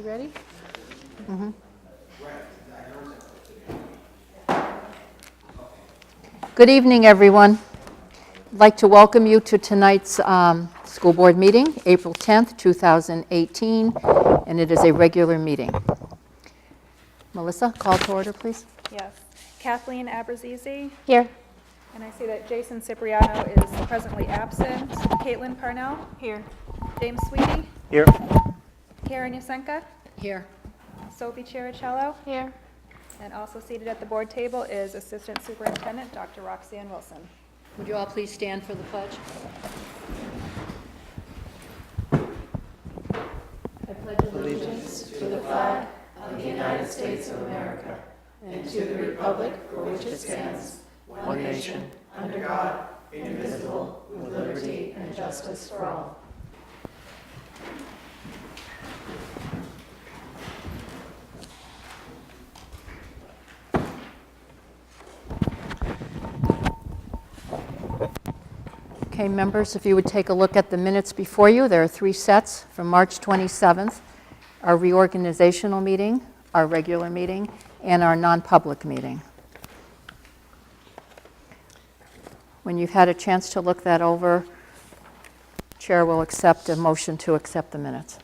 you ready? Good evening, everyone. I'd like to welcome you to tonight's school board meeting, April 10th, 2018, and it is a regular meeting. Melissa, call to order, please. Yes. Kathleen Abrazizi. Here. And I see that Jason Cipriano is presently absent. Caitlin Parnell. Here. James Sweetie. Here. Karen Yasenka. Here. Sophie Chiricello. Here. And also seated at the board table is Assistant Superintendent Dr. Roxanne Wilson. Would you all please stand for the pledge? I pledge allegiance to the flag of the United States of America and to the republic for which it stands, one nation, under God, indivisible, with liberty and justice for all. Okay, members, if you would take a look at the minutes before you, there are 3 sets from March 27th, our reorganizational meeting, our regular meeting, and our non-public meeting. When you've had a chance to look that over, Chair will accept a motion to accept the minutes.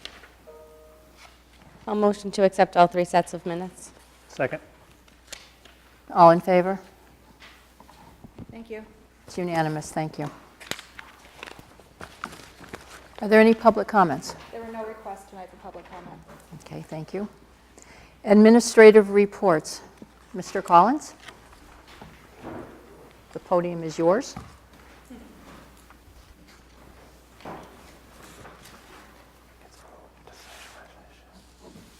I'll motion to accept all 3 sets of minutes. Second. All in favor? Thank you. It's unanimous, thank you. Are there any public comments? There were no requests tonight for public comment. Okay, thank you. Administrative reports. Mr. Collins? The podium is yours.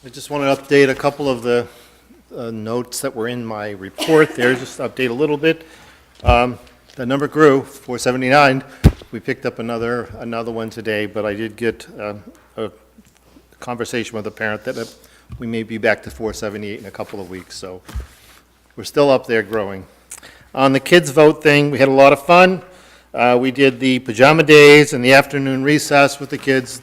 I just want to update a couple of the notes that were in my report there, just to update a little bit. The number grew, 479. We picked up another one today, but I did get a conversation with a parent that we may be back to 478 in a couple of weeks, so we're still up there growing. On the kids' vote thing, we had a lot of fun. We did the pajama days and the afternoon recess with the kids.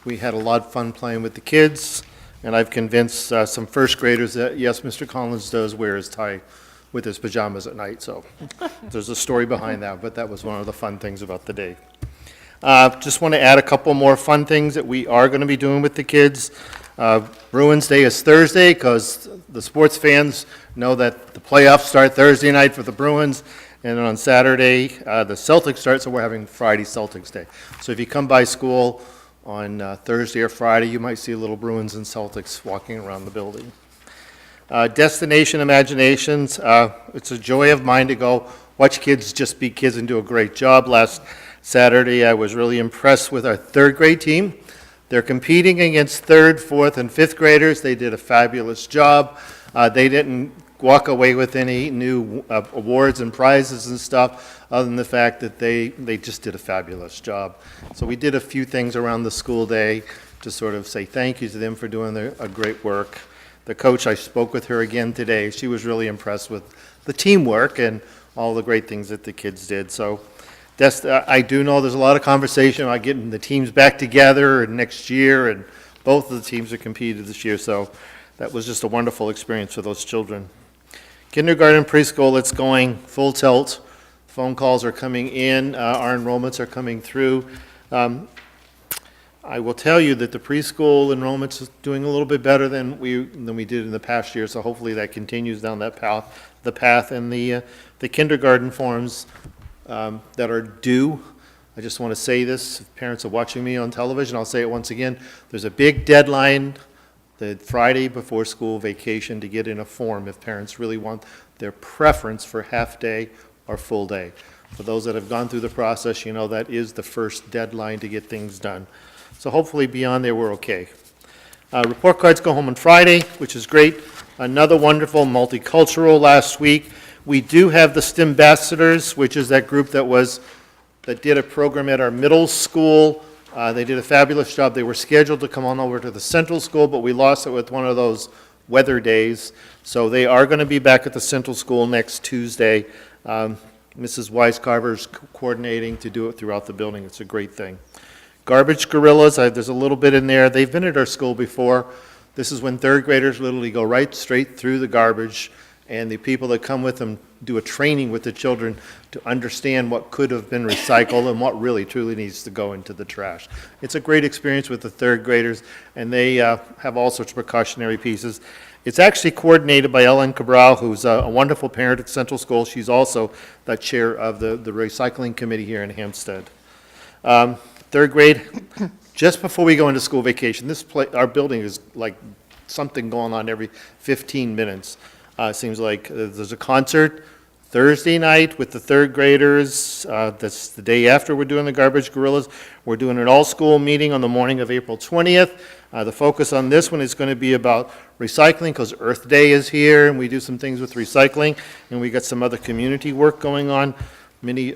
We had a lot of fun playing with the kids, and I've convinced some first graders that, yes, Mr. Collins does wear his tie with his pajamas at night, so there's a story behind that, but that was one of the fun things about the day. Just want to add a couple more fun things that we are going to be doing with the kids. Bruins Day is Thursday because the sports fans know that the playoffs start Thursday night for the Bruins, and on Saturday the Celtics start, so we're having Friday Celtics Day. So if you come by school on Thursday or Friday, you might see little Bruins and Celtics walking around the building. Destination Imaginations, it's a joy of mine to go watch kids just be kids and do a great job. Last Saturday, I was really impressed with our 3rd grade team. They're competing against 3rd, 4th, and 5th graders. They did a fabulous job. They didn't walk away with any new awards and prizes and stuff, other than the fact that they just did a fabulous job. So we did a few things around the school day to sort of say thank you to them for doing a great work. The coach, I spoke with her again today. She was really impressed with the teamwork and all the great things that the kids did. So I do know there's a lot of conversation about getting the teams back together next year, and both of the teams are competed this year, so that was just a wonderful experience for those children. Kindergarten, preschool, it's going full tilt. Phone calls are coming in. Our enrollments are coming through. I will tell you that the preschool enrollments is doing a little bit better than we did in the past year, so hopefully that continues down that path. And the kindergarten forms that are due, I just want to say this, if parents are watching me on television, I'll say it once again, there's a big deadline the Friday before school vacation to get in a form if parents really want their preference for half day or full day. For those that have gone through the process, you know that is the first deadline to get things done. So hopefully beyond there, we're okay. Report cards go home on Friday, which is great. Another wonderful multicultural last week. We do have the STEM ambassadors, which is that group that did a program at our middle school. They did a fabulous job. They were scheduled to come on over to the central school, but we lost it with one of those weather days. So they are going to be back at the central school next Tuesday. Mrs. Weiscarver's coordinating to do it throughout the building. It's a great thing. Garbage Gorillas, there's a little bit in there. They've been at our school before. This is when third graders literally go right straight through the garbage, and the people that come with them do a training with the children to understand what could have been recycled and what really truly needs to go into the trash. It's a great experience with the third graders, and they have all sorts of precautionary pieces. It's actually coordinated by Ellen Cabral, who's a wonderful parent at Central School. She's also the chair of the recycling committee here in Hampstead. Third grade, just before we go into school vacation, our building is like something going on every 15 minutes. It seems like there's a concert Thursday night with the third graders. That's the day after we're doing the Garbage Gorillas. We're doing an all-school meeting on the morning of April 20th. The focus on this one is going to be about recycling because Earth Day is here, and we do some things with recycling, and we got some other community work going on. Many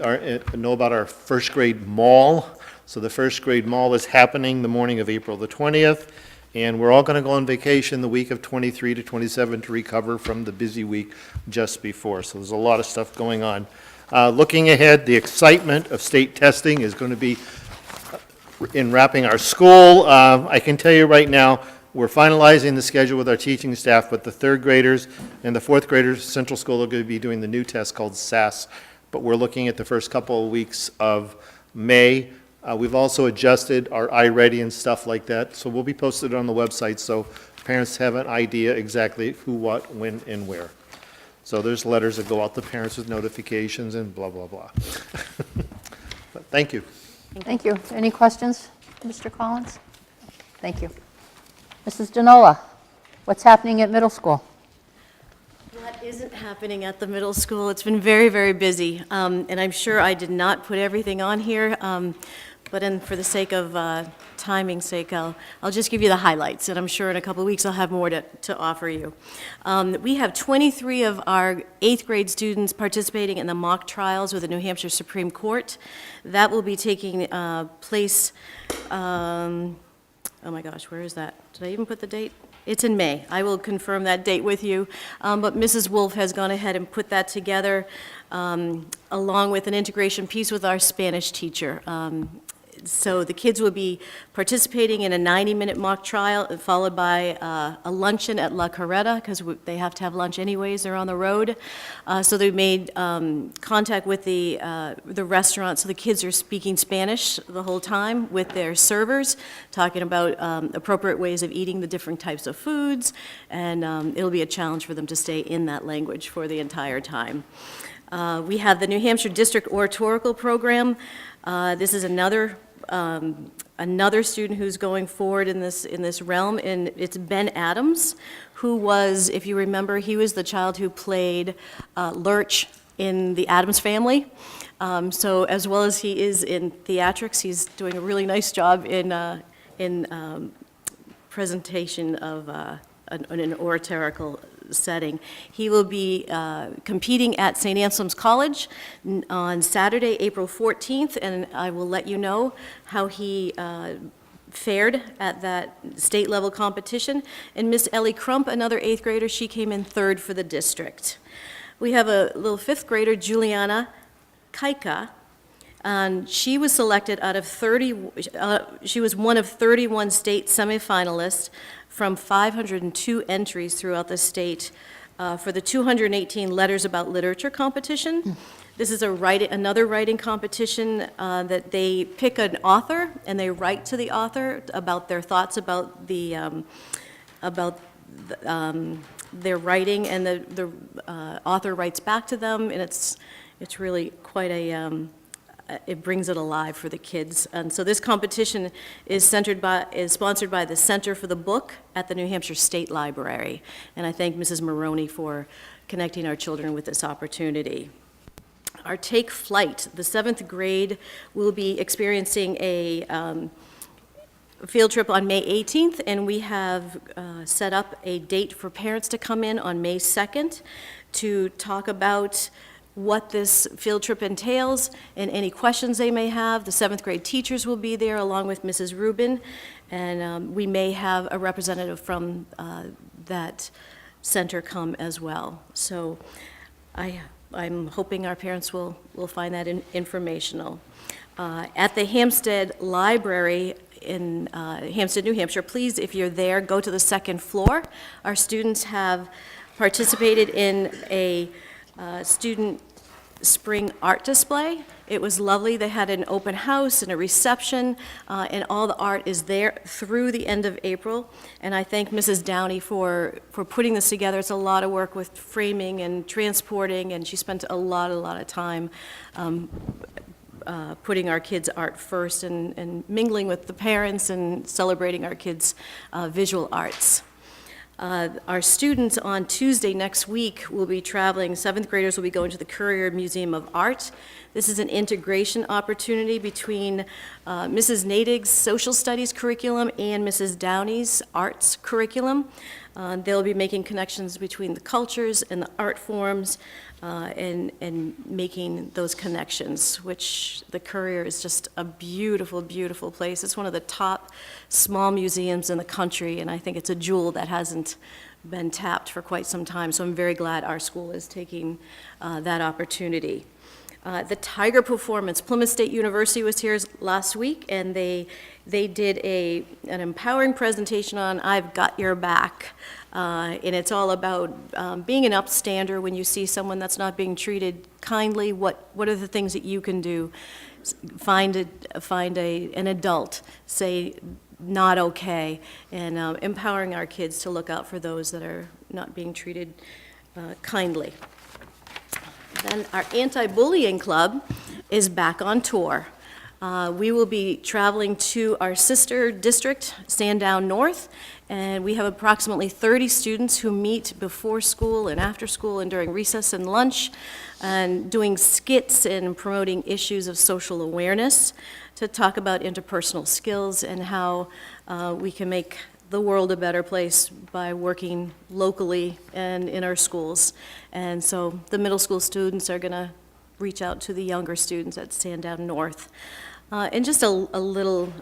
know about our first grade mall. So the first grade mall is happening the morning of April the 20th. And we're all going to go on vacation the week of 23 to 27 to recover from the busy week just before. So there's a lot of stuff going on. Looking ahead, the excitement of state testing is going to be in wrapping our school. I can tell you right now, we're finalizing the schedule with our teaching staff, but the third graders and the fourth graders, Central School, are going to be doing the new test called SAS. But we're looking at the first couple of weeks of May. We've also adjusted our iReady and stuff like that, so we'll be posted on the website so parents have an idea exactly who, what, when, and where. So there's letters that go out to parents with notifications and blah, blah, blah. But thank you. Thank you. Any questions, Mr. Collins? Thank you. Mrs. Denola, what's happening at middle school? What isn't happening at the middle school? It's been very, very busy, and I'm sure I did not put everything on here, but for the sake of timing's sake, I'll just give you the highlights, and I'm sure in a couple of weeks I'll have more to offer you. We have 23 of our 8th grade students participating in the mock trials with the New Hampshire Supreme Court. That will be taking place, oh my gosh, where is that? Did I even put the date? It's in May. I will confirm that date with you. But Mrs. Wolf has gone ahead and put that together along with an integration piece with our Spanish teacher. So the kids will be participating in a 90-minute mock trial, followed by a luncheon at La Carreta, because they have to have lunch anyways, they're on the road. So they made contact with the restaurant, so the kids are speaking Spanish the whole time with their servers, talking about appropriate ways of eating the different types of foods, and it'll be a challenge for them to stay in that language for the entire time. We have the New Hampshire District Oratorical Program. This is another student who's going forward in this realm, and it's Ben Adams, who was, if you remember, he was the child who played Lurch in the Addams Family. So as well as he is in theatrics, he's doing a really nice job in presentation of an oratorical setting. He will be competing at St. Anselm's College on Saturday, April 14th, and I will let you know how he fared at that state-level competition. And Miss Ellie Crump, another 8th grader, she came in 3rd for the district. We have a little 5th grader, Juliana Kaika, and she was selected out of she was one of 31 state semifinalists from 502 entries throughout the state for the 218 Letters About Literature competition. This is another writing competition that they pick an author and they write to the author about their thoughts about their writing, and the author writes back to them, and it's really quite it brings it alive for the kids. And so this competition is sponsored by the Center for the Book at the New Hampshire State Library. And I thank Mrs. Maroney for connecting our children with this opportunity. Our Take Flight, the 7th grade will be experiencing a field trip on May 18th, and we have set up a date for parents to come in on May 2nd to talk about what this field trip entails and any questions they may have. The 7th grade teachers will be there along with Mrs. Rubin, and we may have a representative from that center come as well. So I'm hoping our parents will find that informational. At the Hampstead Library, in Hampstead, New Hampshire, please, if you're there, go to the second floor. Our students have participated in a student spring art display. It was lovely. They had an open house and a reception, and all the art is there through the end of April. And I thank Mrs. Downey for putting this together. It's a lot of work with framing and transporting, and she spent a lot of time putting our kids' art first and mingling with the parents and celebrating our kids' visual arts. Our students on Tuesday next week will be traveling. Seventh graders will be going to the Currier Museum of Art. This is an integration opportunity between Mrs. Nadig's social studies curriculum and Mrs. Downey's arts curriculum. They'll be making connections between the cultures and the art forms and making those connections, which the Currier is just a beautiful, beautiful place. It's one of the top small museums in the country, and I think it's a jewel that hasn't been tapped for quite some time. So I'm very glad our school is taking that opportunity. The Tiger performance, Plymouth State University was here last week, and they did an empowering presentation on I've Got Your Back. And it's all about being an upstander when you see someone that's not being treated kindly. What are the things that you can do? Find an adult, say not okay, and empowering our kids to look out for those that are not being treated kindly. Then our anti-bullying club is back on tour. We will be traveling to our sister district, Sandown North, and we have approximately 30 students who meet before school and after school and during recess and lunch, and doing skits and promoting issues of social awareness to talk about interpersonal skills and how we can make the world a better place by working locally and in our schools. And so the middle school students are going to reach out to the younger students at Sandown North. And just a little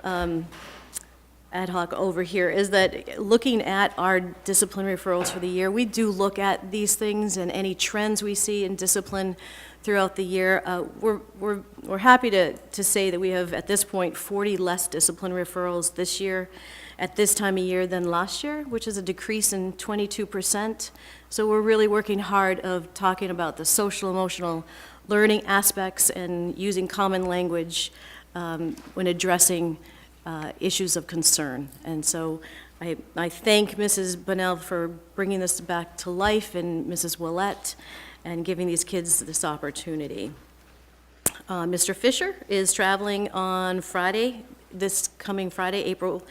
ad hoc over here is that looking at our discipline referrals for the year, we do look at these things and any trends we see in discipline throughout the year. We're happy to say that we have, at this point, 40 less discipline referrals this year at this time of year than last year, which is a decrease in 22%. So we're really working hard of talking about the social emotional learning aspects and using common language when addressing issues of concern. And so I thank Mrs. Bunnell for bringing this back to life, and Mrs. Willett, and giving these kids this opportunity. Mr. Fisher is traveling on Friday, this coming Friday, April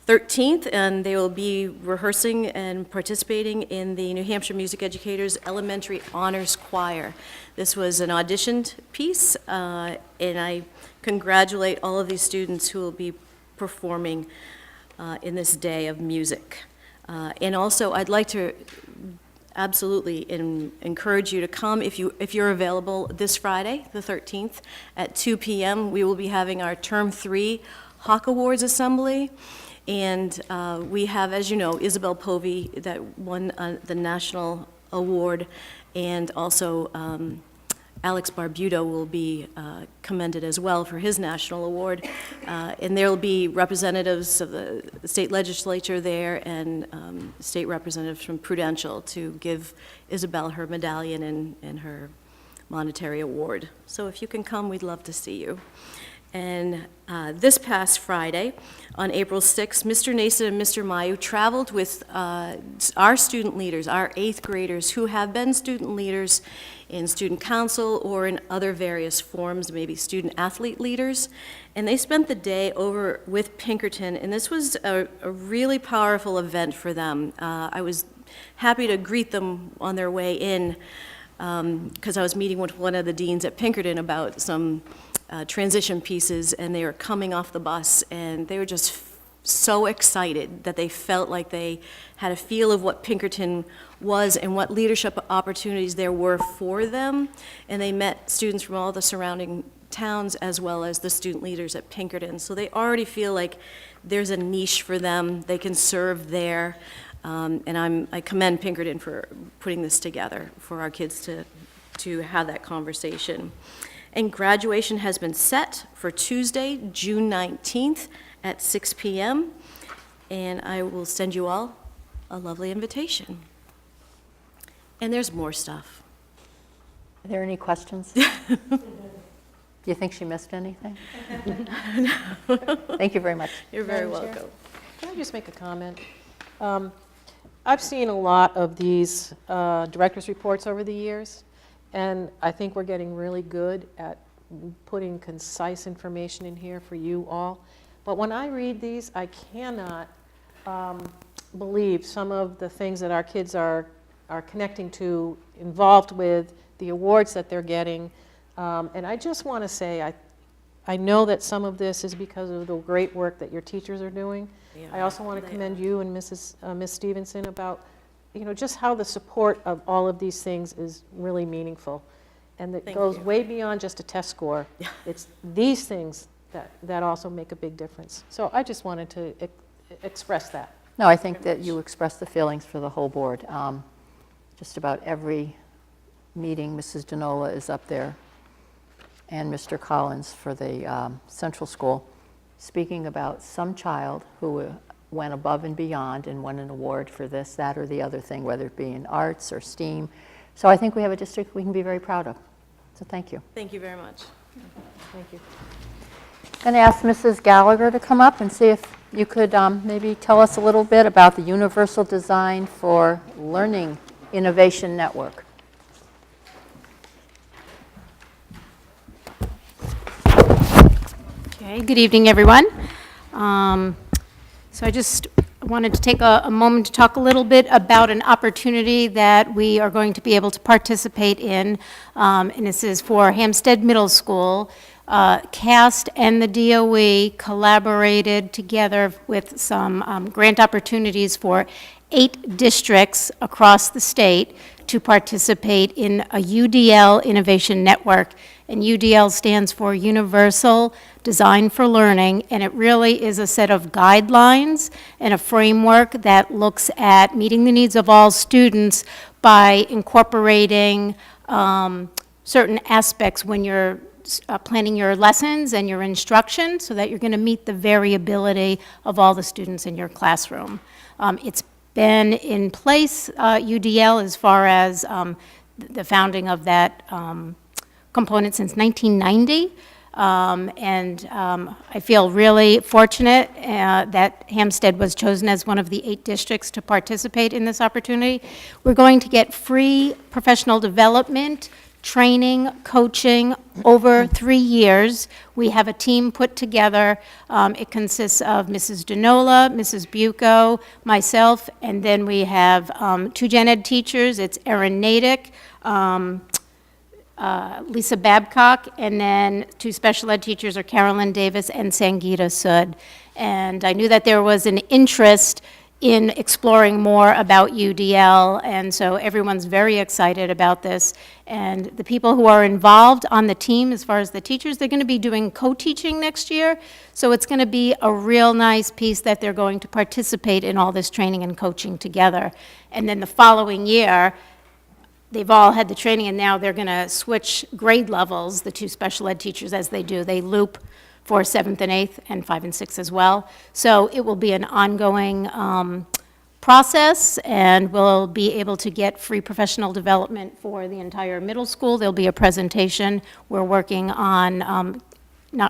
13th, and they will be rehearsing and participating in the New Hampshire Music Educators Elementary Honors Choir. This was an auditioned piece, and I congratulate all of these students who will be performing in this day of music. And also, I'd like to absolutely encourage you to come if you're available this Friday, the 13th, at 2 p.m. We will be having our Term 3 Hawk Awards Assembly. And we have, as you know, Isabel Povey that won the national award, and also Alex Barbuto will be commended as well for his national award. And there will be representatives of the state legislature there and state representatives from Prudential to give Isabel her medallion and her monetary award. So if you can come, we'd love to see you. And this past Friday, on April 6th, Mr. Nason and Mr. Mayu traveled with our student leaders, our 8th graders, who have been student leaders in student council or in other various forms, maybe student athlete leaders. And they spent the day over with Pinkerton, and this was a really powerful event for them. I was happy to greet them on their way in, because I was meeting with one of the deans at Pinkerton about some transition pieces, and they were coming off the bus, and they were just so excited that they felt like they had a feel of what Pinkerton was and what leadership opportunities there were for them. And they met students from all the surrounding towns as well as the student leaders at Pinkerton. So they already feel like there's a niche for them, they can serve there. And I commend Pinkerton for putting this together for our kids to have that conversation. And graduation has been set for Tuesday, June 19th at 6 p.m., and I will send you all a lovely invitation. And there's more stuff. Are there any questions? Do you think she missed anything? Thank you very much. You're very Madam Chair? welcome. Can I just make a comment? I've seen a lot of these director's reports over the years, and I think we're getting really good at putting concise information in here for you all. But when I read these, I cannot believe some of the things that our kids are connecting to, involved with, the awards that they're getting. And I just want to say, I know that some of this is because of the great work that your teachers are doing. I also want to commend you and Ms. Stevenson about, just how the support of all of these things is really meaningful. And that Thank goes you. way beyond just a test score. It's these things that also make a big difference. So I just wanted to express that. No, I think that you expressed the feelings for the whole board. Just about every meeting, Mrs. Denola is up there, and Mr. Collins for the Central School, speaking about some child who went above and beyond and won an award for this, that, or the other thing, whether it be in arts or STEAM. So I think we have a district we can be very proud of. So thank you. Thank you very much. Thank you. I'm going to ask Mrs. Gallagher to come up and see if you could maybe tell us a little bit about the Universal Design for Learning Innovation Network. Okay, good evening, everyone. So I just wanted to take a moment to talk a little bit about an opportunity that we are going to be able to participate in, and this is for Hsdsb Middle School. CAST and the DOE collaborated together with some grant opportunities for 8 districts across the state to participate in a UDL Innovation Network. And UDL stands for Universal Design for Learning, and it really is a set of guidelines and a framework that looks at meeting the needs of all students by incorporating certain aspects when you're planning your lessons and your instruction so that you're going to meet the variability of all the students in your classroom. It's been in place, UDL, as far as the founding of that component since 1990. I feel really fortunate that Hsdsb was chosen as one of the 8 districts to participate in this opportunity. We're going to get free professional development, training, coaching over 3 years. We have a team put together. It consists of Mrs. Denola, Mrs. Bucco, myself, and then we have 2 gen ed teachers. It's Erin Natick, Lisa Babcock, and then 2 special ed teachers are Carolyn Davis and Sangeeta Sud. And I knew that there was an interest in exploring more about UDL, and so everyone's very excited about this. And the people who are involved on the team, as far as the teachers, they're going to be doing co-teaching next year, so it's going to be a real nice piece that they're going to participate in all this training and coaching together. And then the following year, they've all had the training, and now they're going to switch grade levels, the 2 special ed teachers, as they do. They loop for 7th and 8th and 5 and 6 as well. So it will be an ongoing process, and we'll be able to get free professional development for the entire middle school. There'll be a presentation. We're working on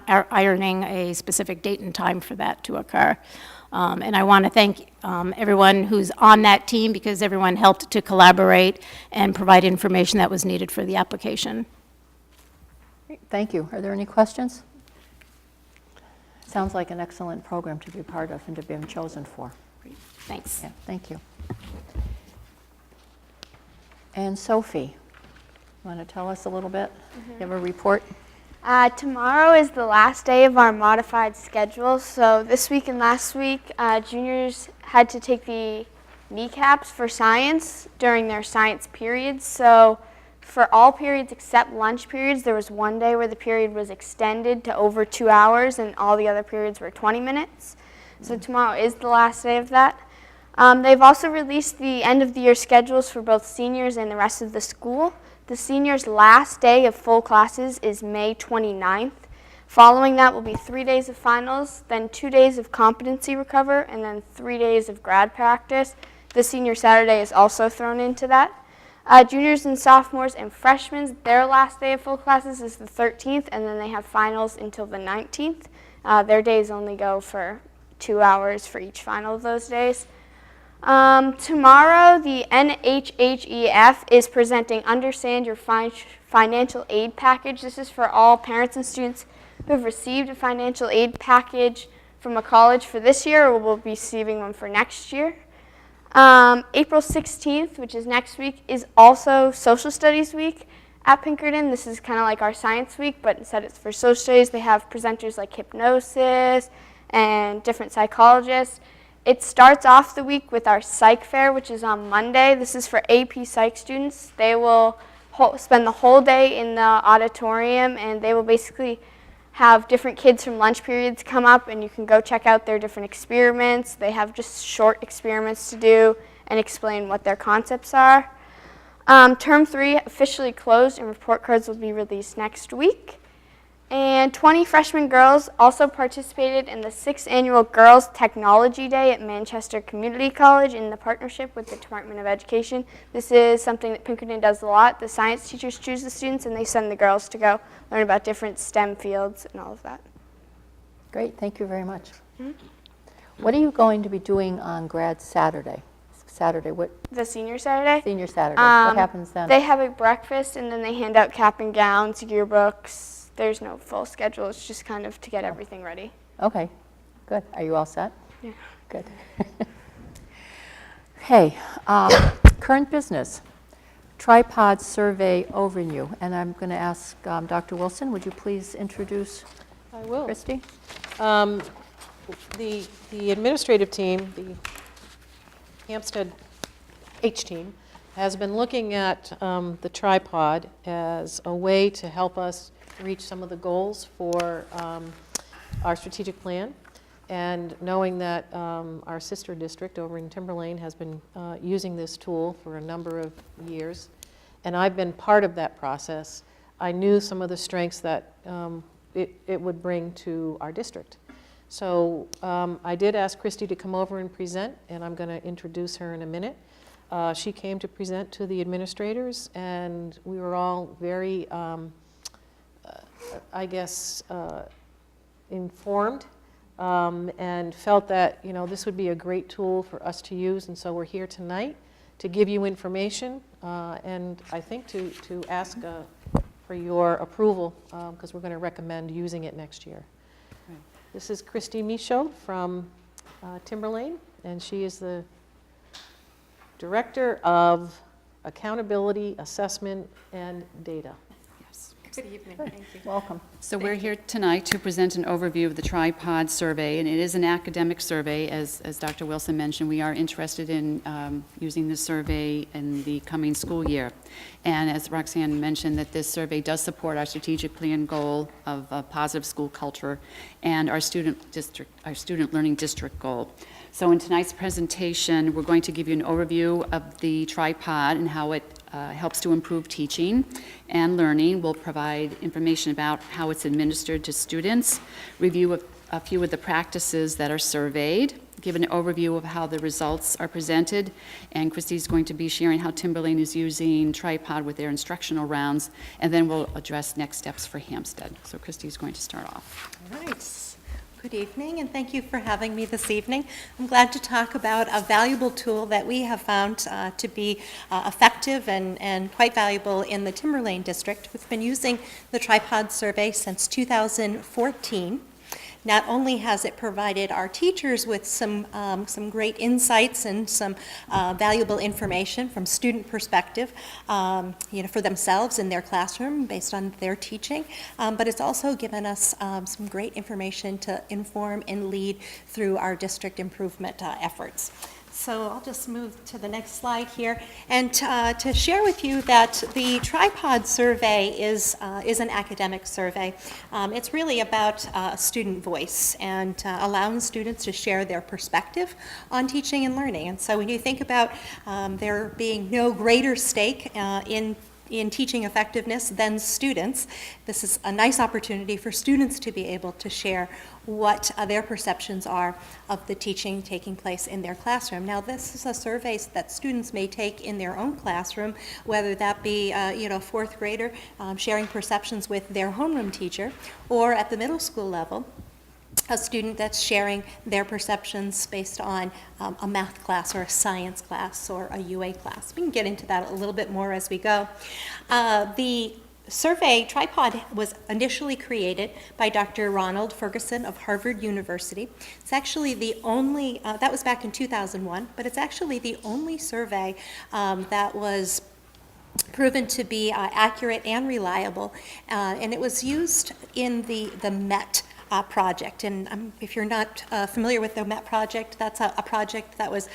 ironing a specific date and time for that to occur. And I want to thank everyone who's on that team, because everyone helped to collaborate and provide information that was needed for the application. Thank you. Are there any questions? Sounds like an excellent program to be part of and to be chosen for. Great. Thanks. Yeah, thank you. And Sophie, want to tell us a little bit? You have a report? Tomorrow is the last day of our modified schedule. So this week and last week, juniors had to take the kneecaps for science during their science periods. So for all periods except lunch periods, there was one day where the period was extended to over 2 hours, and all the other periods were 20 minutes. So tomorrow is the last day of that. They've also released the end of the year schedules for both seniors and the rest of the school. The seniors' last day of full classes is May 29th. Following that will be 3 days of finals, then 2 days of competency recover, and then 3 days of grad practice. The senior Saturday is also thrown into that. Juniors and sophomores and freshmen, their last day of full classes is the 13th, and then they have finals until the 19th. Their days only go for 2 hours for each final of those days. Tomorrow, the NHHEF is presenting Understand Your Financial Aid Package. This is for all parents and students who have received a financial aid package from a college for this year or will be receiving one for next year. April 16th, which is next week, is also Social Studies Week at Pinkerton. This is kind of like our Science Week, but instead it's for social studies. They have presenters like hypnosis and different psychologists. It starts off the week with our Psych Fair, which is on Monday. This is for AP Psych students. They will spend the whole day in the auditorium, and they will basically have different kids from lunch periods come up, and you can go check out their different experiments. They have just short experiments to do and explain what their concepts are. Term 3 officially closed, and report cards will be released next week. And 20 freshman girls also participated in the 6th Annual Girls Technology Day at Manchester Community College in the partnership with the Department of Education. This is something that Pinkerton does a lot. The science teachers choose the students, and they send the girls to go learn about different STEM fields and all of that. Great, thank you very much. What are you going to be doing on Grad Saturday? What, The senior Saturday? senior Saturday? What happens then? They have a breakfast, and then they hand out cap and gowns, yearbooks. There's no full schedule. It's just kind of to get everything ready. Okay, good. Are you all set? Yeah. Good. Hey, current business, tripod survey overview. And I'm going to ask Dr. Wilson, would you please introduce I will. Christy? The administrative team, the Hsdsb H team, has been looking at the tripod as a way to help us reach some of the goals for our strategic plan. And knowing that our sister district over in Timberlane has been using this tool for a number of years, and I've been part of that process, I knew some of the strengths that it would bring to our district. So I did ask Christy to come over and present, and I'm going to introduce her in a minute. She came to present to the administrators, and we were all very, I guess, informed and felt that, you know, this would be a great tool for us to use, and so we're here tonight to give you information and I think to ask for your approval because we're going to recommend using it next year. Right. This is Christy Michaud from Timberlane, and she is the Director of Accountability, Assessment, and Data. Good evening. Thank you. Welcome. So we're here tonight to present an overview of the tripod survey, and it is an academic survey. As Dr. Wilson mentioned, we are interested in using this survey in the coming school year. And as Roxanne mentioned, that this survey does support our strategic plan goal of a positive school culture and our student learning district goal. So in tonight's presentation, we're going to give you an overview of the tripod and how it helps to improve teaching and learning. We'll provide information about how it's administered to students, review a few of the practices that are surveyed, give an overview of how the results are presented, and Christy's going to be sharing how Timberlane is using tripod with their instructional rounds, and then we'll address next steps for Hsdsb. So Christy's going to start off. All right. Good evening, and thank you for having me this evening. I'm glad to talk about a valuable tool that we have found to be effective and quite valuable in the Timberlane district. We've been using the tripod survey since 2014. Not only has it provided our teachers with some great insights and some valuable information from student perspective, for themselves in their classroom based on their teaching, but it's also given us some great information to inform and lead through our district improvement efforts. So I'll just move to the next slide here, and to share with you that the tripod survey is an academic survey. It's really about student voice and allowing students to share their perspective on teaching and learning. And so when you think about there being no greater stake in in teaching effectiveness than students. This is a nice opportunity for students to be able to share what their perceptions are of the teaching taking place in their classroom. Now, this is a survey that students may take in their own classroom, whether that be a fourth grader sharing perceptions with their homeroom teacher, or at the middle school level, a student that's sharing their perceptions based on a math class or a science class or a UA class. We can get into that a little bit more as we go. The survey tripod was initially created by Dr. Ronald Ferguson of Harvard University. It's actually the only, that was back in 2001, but it's actually the only survey that was proven to be accurate and reliable, and it was used in the MET project. And if you're not familiar with the MET project, that's a project that was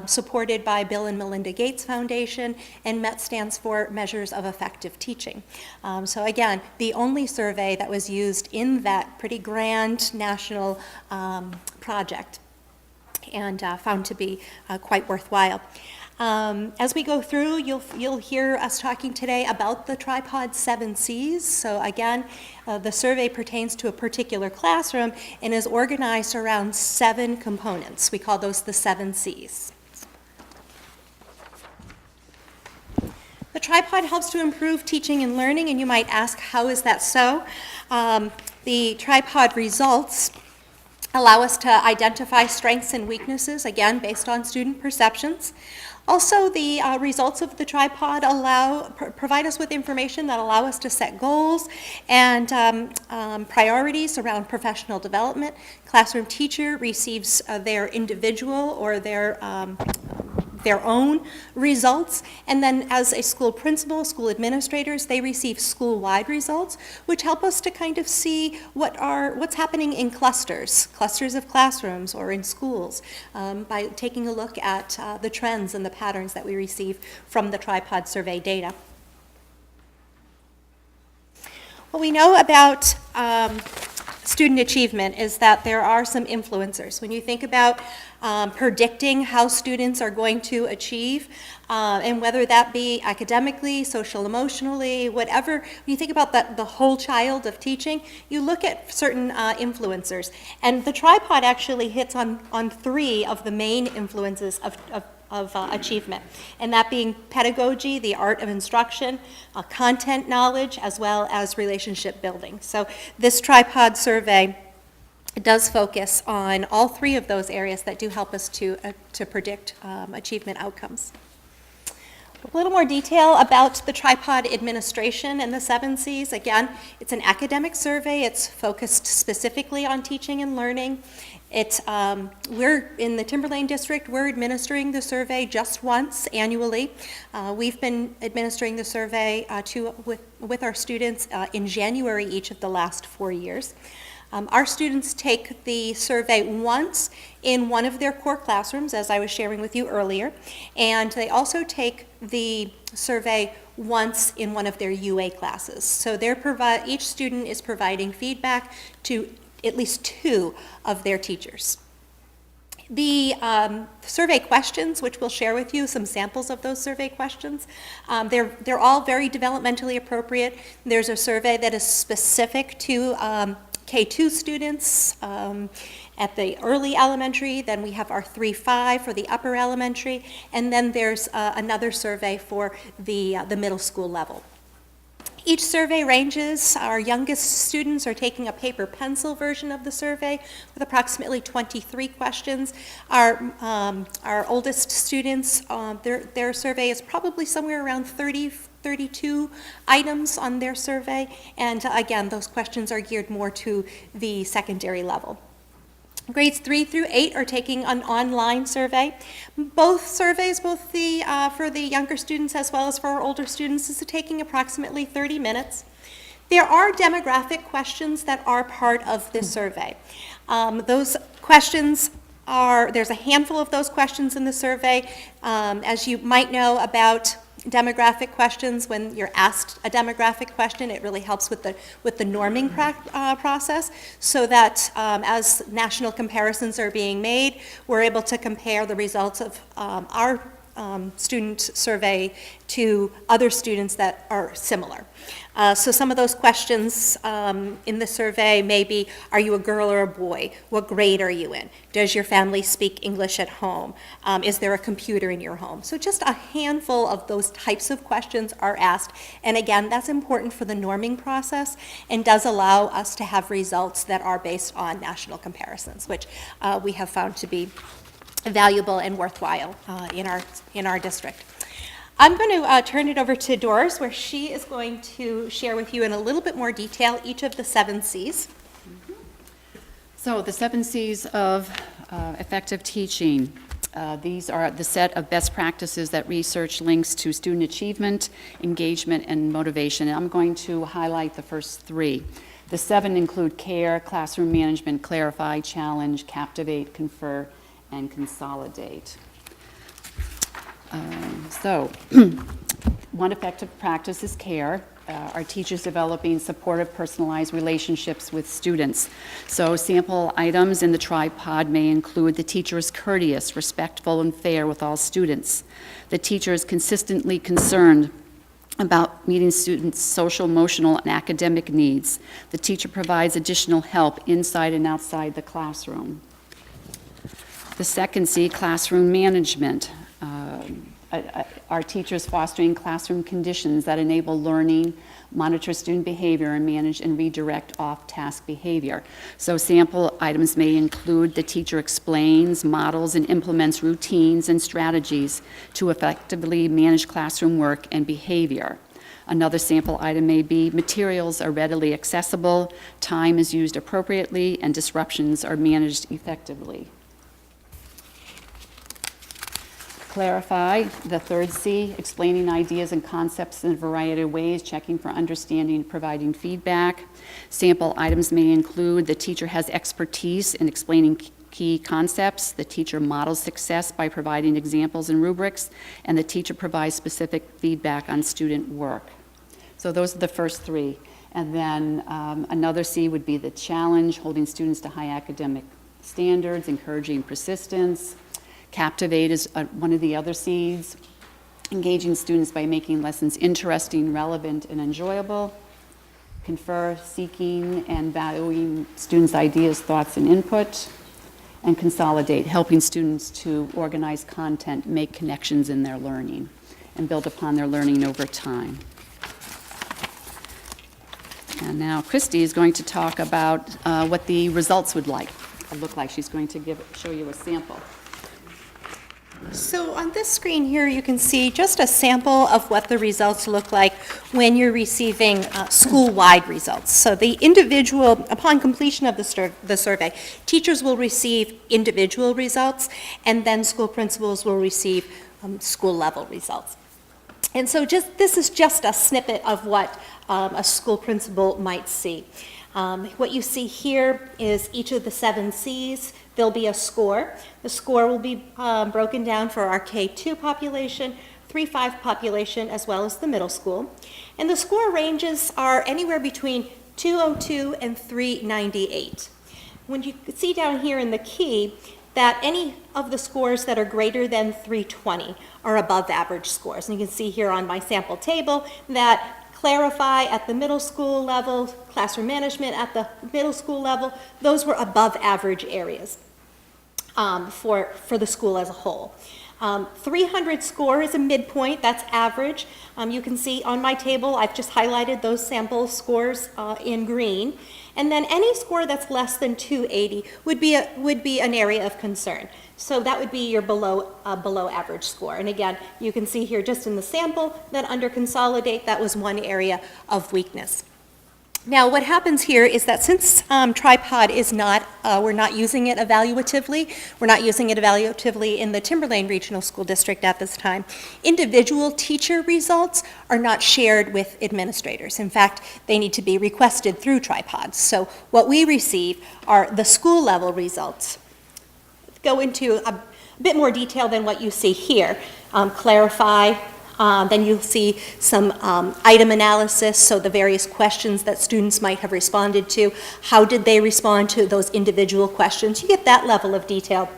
supported by Bill and Melinda Gates Foundation, and MET stands for Measures of Effective Teaching. So again, the only survey that was used in that pretty grand national project, and found to be quite worthwhile. As we go through, you'll hear us talking today about the tripod 7 C's. So again, the survey pertains to a particular classroom and is organized around 7 components. We call those the 7 C's. The tripod helps to improve teaching and learning, and you might ask, how is that so? The tripod results allow us to identify strengths and weaknesses, again, based on student perceptions. Also, the results of the tripod provide us with information that allow us to set goals and priorities around professional development. Classroom teacher receives their individual or their own results, and then as a school principal, school administrators, they receive school-wide results, which help us to kind of see what's happening in clusters of classrooms or in schools, by taking a look at the trends and the patterns that we receive from the tripod survey data. What we know about student achievement is that there are some influencers. When you think about predicting how students are going to achieve, and whether that be academically, social, emotionally, whatever, when you think about the whole child of teaching, you look at certain influencers. And the tripod actually hits on 3 of the main influences of achievement, and that being pedagogy, the art of instruction, content knowledge, as well as relationship building. So this tripod survey does focus on all 3 of those areas that do help us to predict achievement outcomes. A little more detail about the tripod administration and the 7 C's. Again, it's an academic survey. It's focused specifically on teaching and learning. We're in the Timberlane District, we're administering the survey just once annually. We've been administering the survey with our students in January each of the last 4 years. Our students take the survey once in one of their core classrooms, as I was sharing with you earlier, and they also take the survey once in one of their UA classes. So each student is providing feedback to at least 2 of their teachers. The survey questions, which we'll share with you some samples of those survey questions, they're all very developmentally appropriate. There's a survey that is specific to K2 students at the early elementary, then we have our 3-5 for the upper elementary, and then there's another survey for the middle school level. Each survey ranges. Our youngest students are taking a paper pencil version of the survey with approximately 23 questions. Our oldest students, their survey is probably somewhere around 32 items on their survey, and again, those questions are geared more to the secondary level. Grades 3 through 8 are taking an online survey. Both surveys, for the younger students as well as for our older students, is taking approximately 30 minutes. There are demographic questions that are part of this survey. Those questions there's a handful of those questions in the survey. As you might know about demographic questions, when you're asked a demographic question, it really helps with the norming process, so that as national comparisons are being made, we're able to compare the results of our student survey to other students that are similar. So some of those questions in the survey may be, are you a girl or a boy? What grade are you in? Does your family speak English at home? Is there a computer in your home? So just a handful of those types of questions are asked. And again, that's important for the norming process and does allow us to have results that are based on national comparisons, which we have found to be valuable and worthwhile in our district. I'm going to turn it over to Doris, where she is going to share with you in a little bit more detail each of the 7 C's. So the 7 C's of effective teaching. These are the set of best practices that research links to student achievement, engagement, and motivation. And I'm going to highlight the first 3. The 7 include care, classroom management, clarify, challenge, captivate, confer, and consolidate. So, one effective practice is care. Our teachers developing supportive, personalized relationships with students. So sample items in the tripod may include the teacher is courteous, respectful, and fair with all students. The teacher is consistently concerned about meeting students' social, emotional, and academic needs. The teacher provides additional help inside and outside the classroom. The second C, classroom management. Our teachers fostering classroom conditions that enable learning, monitor student behavior, and manage and redirect off-task behavior. So sample items may include the teacher explains, models, and implements routines and strategies to effectively manage classroom work and behavior. Another sample item may be materials are readily accessible, time is used appropriately, and disruptions are managed effectively. Clarify, the third C, explaining ideas and concepts in a variety of ways, checking for understanding, providing feedback. Sample items may include the teacher has expertise in explaining key concepts, the teacher models success by providing examples and rubrics, and the teacher provides specific feedback on student work. So those are the first 3. And then another C would be the challenge, holding students to high academic standards, encouraging persistence. Captivate is one of the other C's, engaging students by making lessons interesting, relevant, and enjoyable. Confer, seeking and valuing students' ideas, thoughts, and input. And consolidate, helping students to organize content, make connections in their learning, and build upon their learning over time. And now Christy is going to talk about what the results would look like. She's going to show you a sample. So on this screen here, you can see just a sample of what the results look like when you're receiving school-wide results. So the individual, upon completion of the survey, teachers will receive individual results, and then school principals will receive school-level results. And so this is just a snippet of what a school principal might see. What you see here is each of the 7 C's. There'll be a score. The score will be broken down for our K2 population, 3-5 population, as well as the middle school. And the score ranges are anywhere between 202 and 398. When you see down here in the key that any of the scores that are greater than 320 are above average scores. And you can see here on my sample table that Clarify at the middle school level, classroom management at the middle school level, those were above average areas for the school as a whole. 300 score is a midpoint, that's average. You can see on my table, I've just highlighted those sample scores in green. And then any score that's less than 280 would be an area of concern. So that would be your below average score. And again, you can see here just in the sample that under consolidate, that was one area of weakness. Now, what happens here is that since tripod is not, we're not using it evaluatively, in the Timberlane Regional School District at this time, individual teacher results are not shared with administrators. In fact, they need to be requested through tripod. So what we receive are the school level results. Go into a bit more detail than what you see here. Clarify. Then you'll see some item analysis, so the various questions that students might have responded to. How did they respond to those individual questions? You get that level of detail.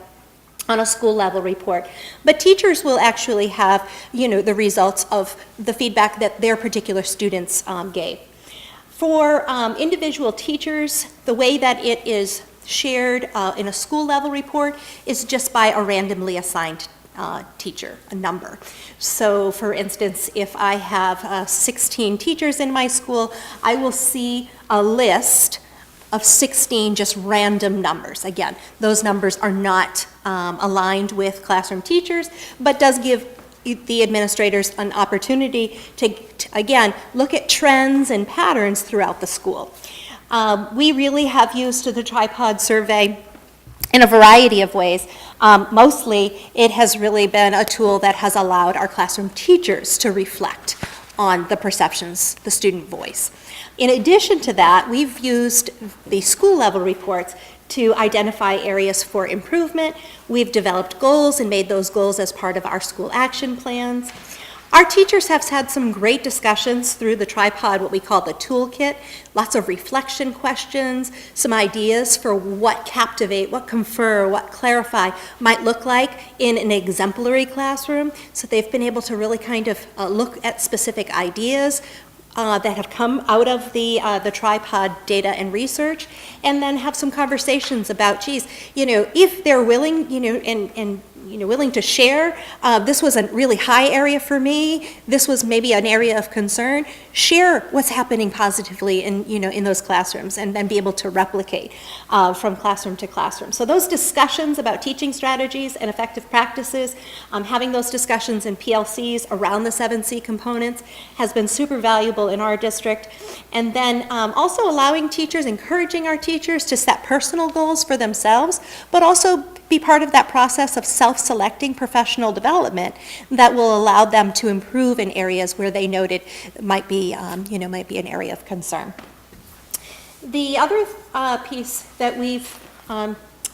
on a school level report. But teachers will actually have, the results of the feedback that their particular students gave. For individual teachers, the way that it is shared in a school level report is just by a randomly assigned teacher, a number. So for instance, if I have 16 teachers in my school, I will see a list of 16 just random numbers. Again, those numbers are not aligned with classroom teachers, but does give the administrators an opportunity to again, look at trends and patterns throughout the school. We really have used the tripod survey in a variety of ways. Mostly, it has really been a tool that has allowed our classroom teachers to reflect on the perceptions, the student voice. In addition to that, we've used the school level reports to identify areas for improvement. We've developed goals and made those goals as part of our school action plans. Our teachers have had some great discussions through the tripod, what we call the toolkit, lots of reflection questions, some ideas for what captivate, what confer, what clarify might look like in an exemplary classroom. So they've been able to really kind of look at specific ideas that have come out of the tripod data and research, and then have some conversations about, geez, if they're willing, and willing to share, this was a really high area for me, this was maybe an area of concern, share what's happening positively in those classrooms, and then be able to replicate from classroom to classroom. So those discussions about teaching strategies and effective practices, having those discussions in PLCs around the 7C components has been super valuable in our district. And then also allowing teachers, encouraging our teachers to set personal goals for themselves, but also be part of that process of self-selecting professional development that will allow them to improve in areas where they noted might be an area of concern. The other piece that we've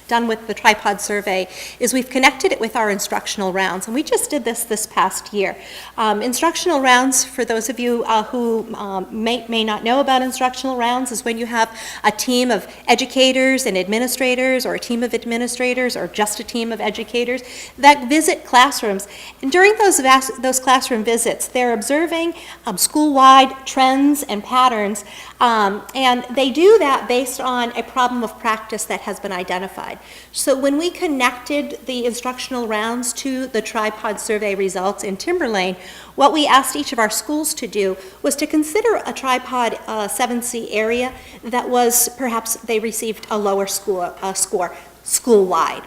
done with the tripod survey is we've connected it with our instructional rounds, and we just did this past year. Instructional rounds, for those of you who may not know about instructional rounds, is when you have a team of educators and administrators, or a team of administrators, or just a team of educators that visit classrooms. And during those classroom visits, they're observing school-wide trends and patterns, and they do that based on a problem of practice that has been identified. So when we connected the instructional rounds to the tripod survey results in Timberlane, what we asked each of our schools to do was to consider a tripod 7C area that was perhaps they received a lower score school-wide.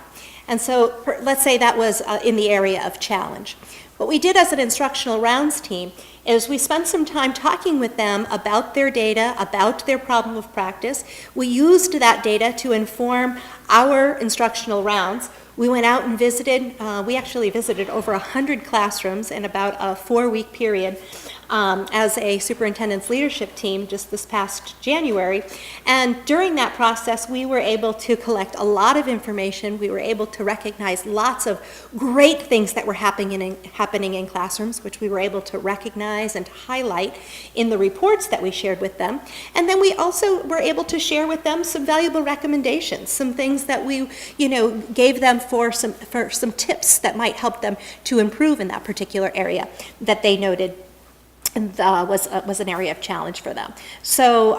And so let's say that was in the area of challenge. What we did as an instructional rounds team is we spent some time talking with them about their data, about their problem of practice. We used that data to inform our instructional rounds. We went out and visited, we actually visited over 100 classrooms in about a 4-week period as a superintendent's leadership team just this past January. And during that process, we were able to collect a lot of information. We were able to recognize lots of great things that were happening in classrooms, which we were able to recognize and to highlight in the reports that we shared with them. And then we also were able to share with them some valuable recommendations, some things that we, gave them for some tips that might help them to improve in that particular area that they noted was an area of challenge for them. So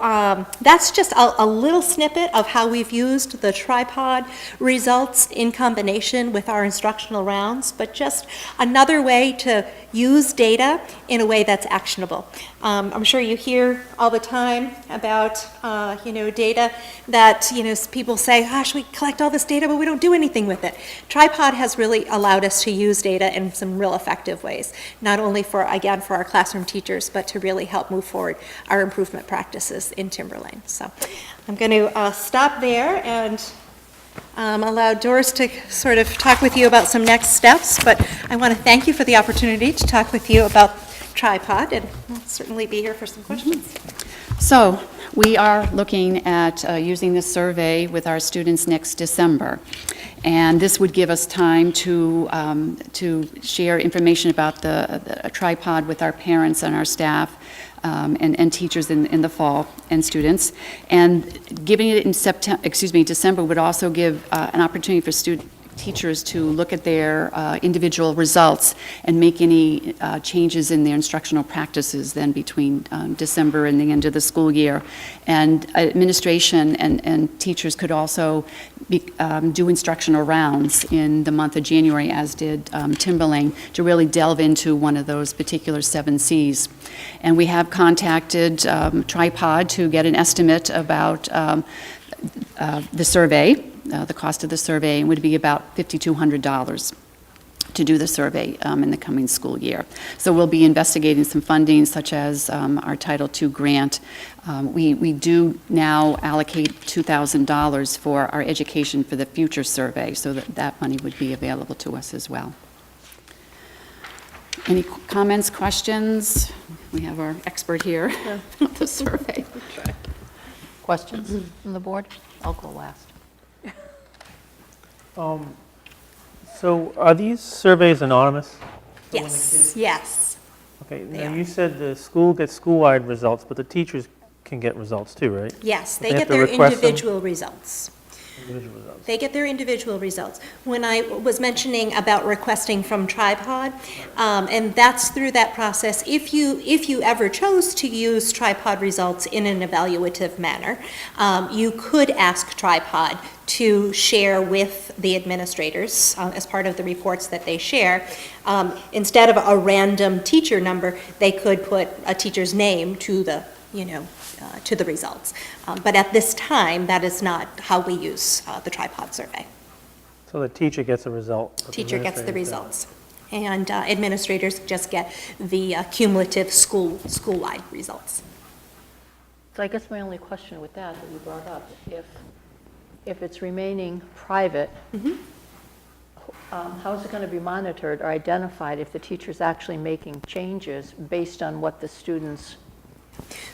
that's just a little snippet of how we've used the tripod results in combination with our instructional rounds, but just another way to use data in a way that's actionable. I'm sure you hear all the time about data that people say, gosh, we collect all this data but we don't do anything with it. Tripod has really allowed us to use data in some real effective ways, not only for our classroom teachers, but to really help move forward our improvement practices in Timberlane. So I'm going to stop there and allow Doris to sort of talk with you about some next steps, but I want to thank you for the opportunity to talk with you about tripod, and I'll certainly be here for some questions. So we are looking at using this survey with our students next December. And this would give us time to share information about the tripod with our parents and our staff and teachers in the fall, and students. And giving it in December would also give an opportunity for teachers to look at their individual results and make any changes in their instructional practices then between December and the end of the school year. And administration and teachers could also do instructional rounds in the month of January, as did Timberlane, to really delve into one of those particular 7 Cs. And we have contacted Tripod to get an estimate about the survey. The cost of the survey would be about $5,200 to do the survey in the coming school year. So we'll be investigating some funding, such as our Title II grant. We do now allocate $2,000 for our Education for the Future survey, so that money would be available to us as well. Any comments, questions? We have our expert here on the survey. Questions from the board? I'll go last. So are these surveys anonymous? Yes. Okay, They now are. you said the school gets school-wide results, but the teachers can get results too, right? Yes, They they have get to their request them? individual results. Individual results. They get their individual results. When I was mentioning about requesting from Tripod, and that's through that process, if you ever chose to use Tripod results in an evaluative manner, you could ask Tripod to share with the administrators as part of the reports that they share. Instead of a random teacher number, they could put a teacher's name to the, to the results. But at this time, that is not how we use the Tripod survey. So the teacher gets a result. but the Teacher gets the administrators don't. results. And administrators just get the cumulative school-wide results. So I guess my only question with that you brought up, if it's remaining private, how is it going to be monitored or identified if the teacher's actually making changes based on what the students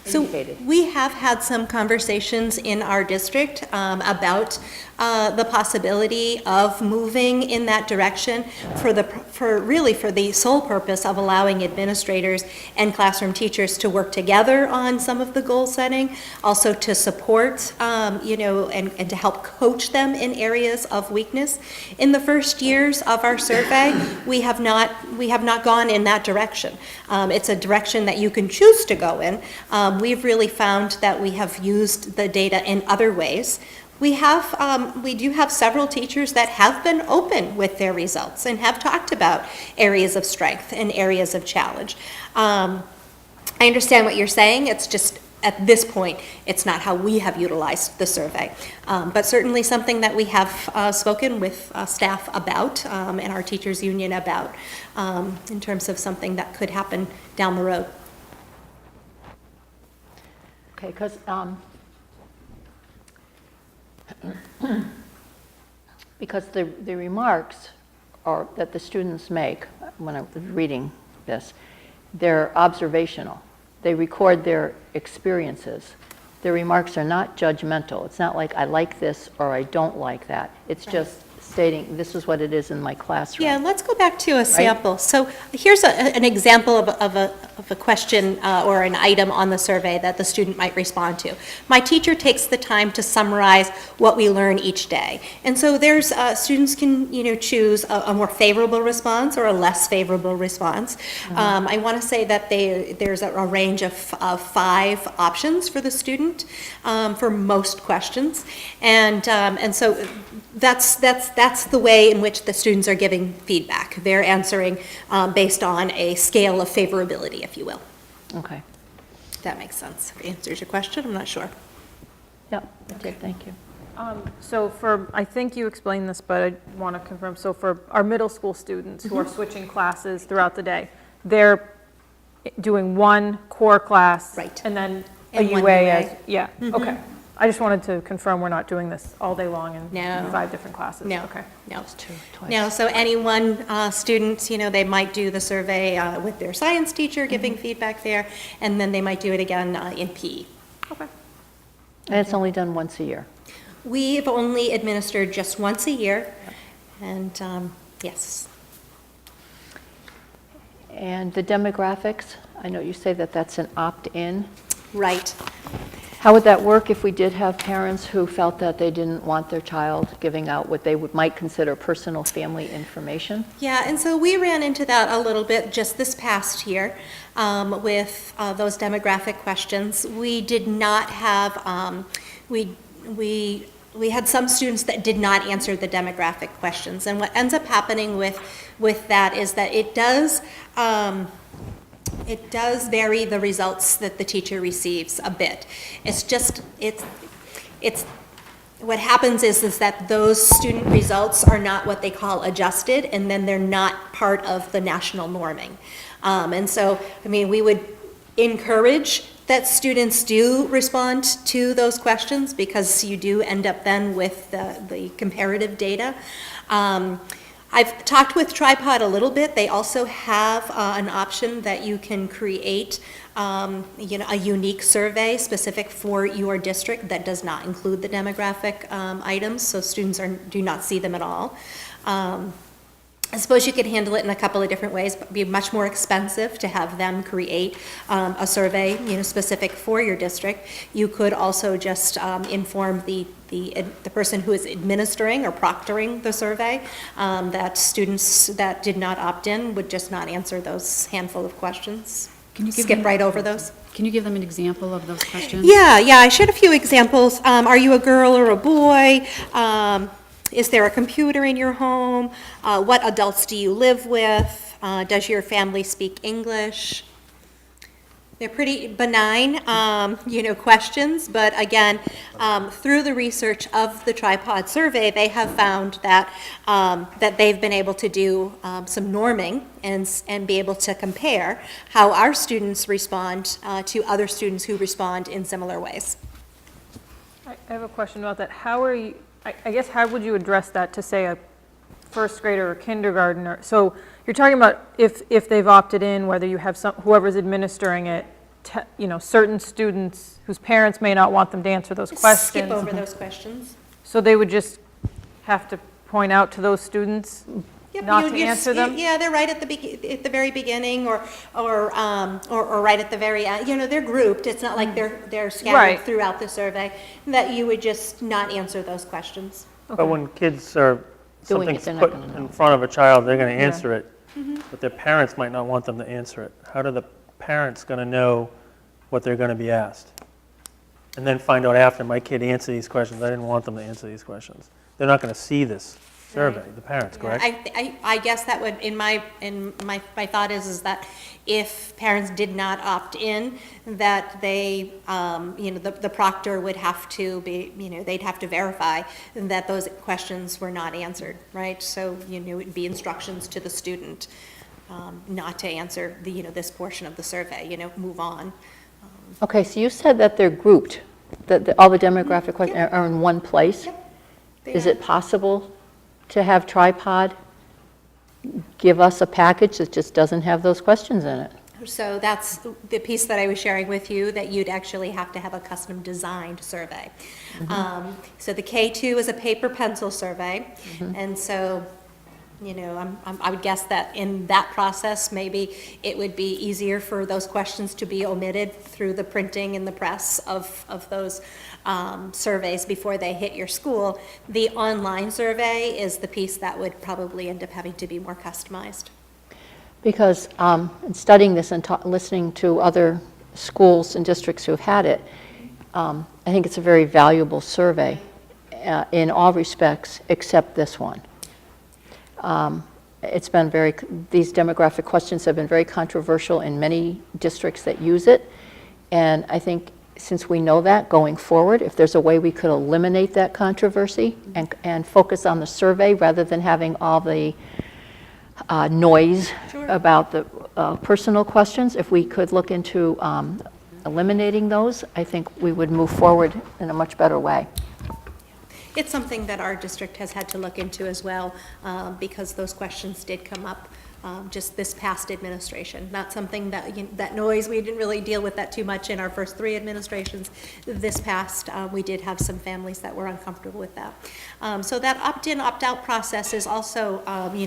indicated? So we have had some conversations in our district about the possibility of moving in that direction for the sole purpose of allowing administrators and classroom teachers to work together on some of the goal setting, also to support, and to help coach them in areas of weakness. In the first years of our survey, we have not gone in that direction. It's a direction that you can choose to go in. We've really found that we have used the data in other ways. We do have several teachers that have been open with their results and have talked about areas of strength and areas of challenge. I understand what you're saying. It's just, at this point, it's not how we have utilized the survey. But certainly something that we have spoken with staff about and our teachers union about in terms of something that could happen down the road. Okay, because the remarks that the students make, when I was reading this, they're observational. They record their experiences. Their remarks are not judgmental. It's not like I like this or I don't like that. It's just stating this is what it is in my classroom. Yeah, let's go back to a sample. So here's an example of a question or an item on the survey that the student might respond to. My teacher takes the time to summarize what we learn each day. And so there's students can choose a more favorable response or a less favorable response. I want to say that there's a range of 5 options for the student for most questions, and so that's the way in which the students are giving feedback. They're answering based on a scale of favorability, if you will. Okay. If that makes sense. If it answers your question, I'm not sure. Yep, it did, thank you. So I think you explained this, but I want to confirm. So for our middle school students who are switching classes throughout the day, they're doing one core class. Right. And then a And one UA UA. as, yeah, okay. I just wanted to confirm we're not doing this all day long in No. 5 different classes. No. Okay. No. Twice. No, so any one student, they might do the survey with their science teacher giving feedback there, and then they might do it again in PE. Okay. And it's only done once a year. We've only administered just once a year, and yes. And the demographics, I know you say that that's an opt-in. Right. How would that work if we did have parents who felt that they didn't want their child giving out what they might consider personal family information? Yeah, and so we ran into that a little bit just this past year with those demographic questions. We did not have, we had some students that did not answer the demographic questions. And what ends up happening with that is that it does vary the results that the teacher receives a bit. What happens is that those student results are not what they call adjusted, and then they're not part of the national norming. And so, I mean, we would encourage that students do respond to those questions, because you do end up then with the comparative data. I've talked with Tripod a little bit. They also have an option that you can create a unique survey specific for your district that does not include the demographic items, so students do not see them at all. I suppose you could handle it in a couple of different ways, but it'd be much more expensive to have them create a survey, specific for your district. You could also just inform the person who is administering or proctoring the survey that students that did not opt in would just not answer those handful of questions. Can you skip right over those? Can you give them an example of those questions? Yeah, I shared a few examples. Are you a girl or a boy? Is there a computer in your home? What adults do you live with? Does your family speak English? They're pretty benign, questions, but again, through the research of the Tripod survey, they have found that that they've been able to do some norming and be able to compare how our students respond to other students who respond in similar ways. I have a question about that. How are you, I guess, how would you address that to, say, a first grader or kindergartner? So you're talking about if they've opted in, whether you have whoever's administering it, certain students whose parents may not want them to answer those questions. Skip over those questions. So they would just have to point out to those students Yep, not to answer them? Yeah, they're right at the very beginning, or right at the very end. They're grouped. It's not like they're scattered Right. throughout the survey. That you would just not answer those questions. But when kids are, Doing it, something's they're not put gonna know. in front of a child, they're going to Yeah. answer it, but their parents might not want them to answer it. How are the parents going to know what they're going to be asked? And then find out after, my kid answered these questions, I didn't want them to answer these questions. They're not going to see this survey, the parents, correct? I guess that would, my thought is that if parents did not opt in, that they, the proctor would have to be, they'd have to verify that those questions were not answered, right? So, it would be instructions to the student not to answer this portion of the survey, move on. Okay, so you said that they're grouped, that all the demographic questions are in one place. Is it possible to have Tripod give us a package that just doesn't have those questions in it? So that's the piece that I was sharing with you, that you'd actually have to have a custom designed survey. So the K2 is a paper pencil survey, and so, I would guess that in that process, maybe it would be easier for those questions to be omitted through the printing and the press of those surveys before they hit your school. The online survey is the piece that would probably end up having to be more customized. Because in studying this and listening to other schools and districts who've had it, I think it's a very valuable survey in all respects except this one. It's been these demographic questions have been very controversial in many districts that use it, and I think since we know that going forward, if there's a way we could eliminate that controversy and focus on the survey rather than having all the noise about the personal questions, if we could look into eliminating those, I think we would move forward in a much better way. It's something that our district has had to look into as well, because those questions did come up just this past administration. Not something that, that noise, we didn't really deal with that too much in our first 3 administrations. This past, we did have some families that were uncomfortable with that. So that opt-in, opt-out process is also,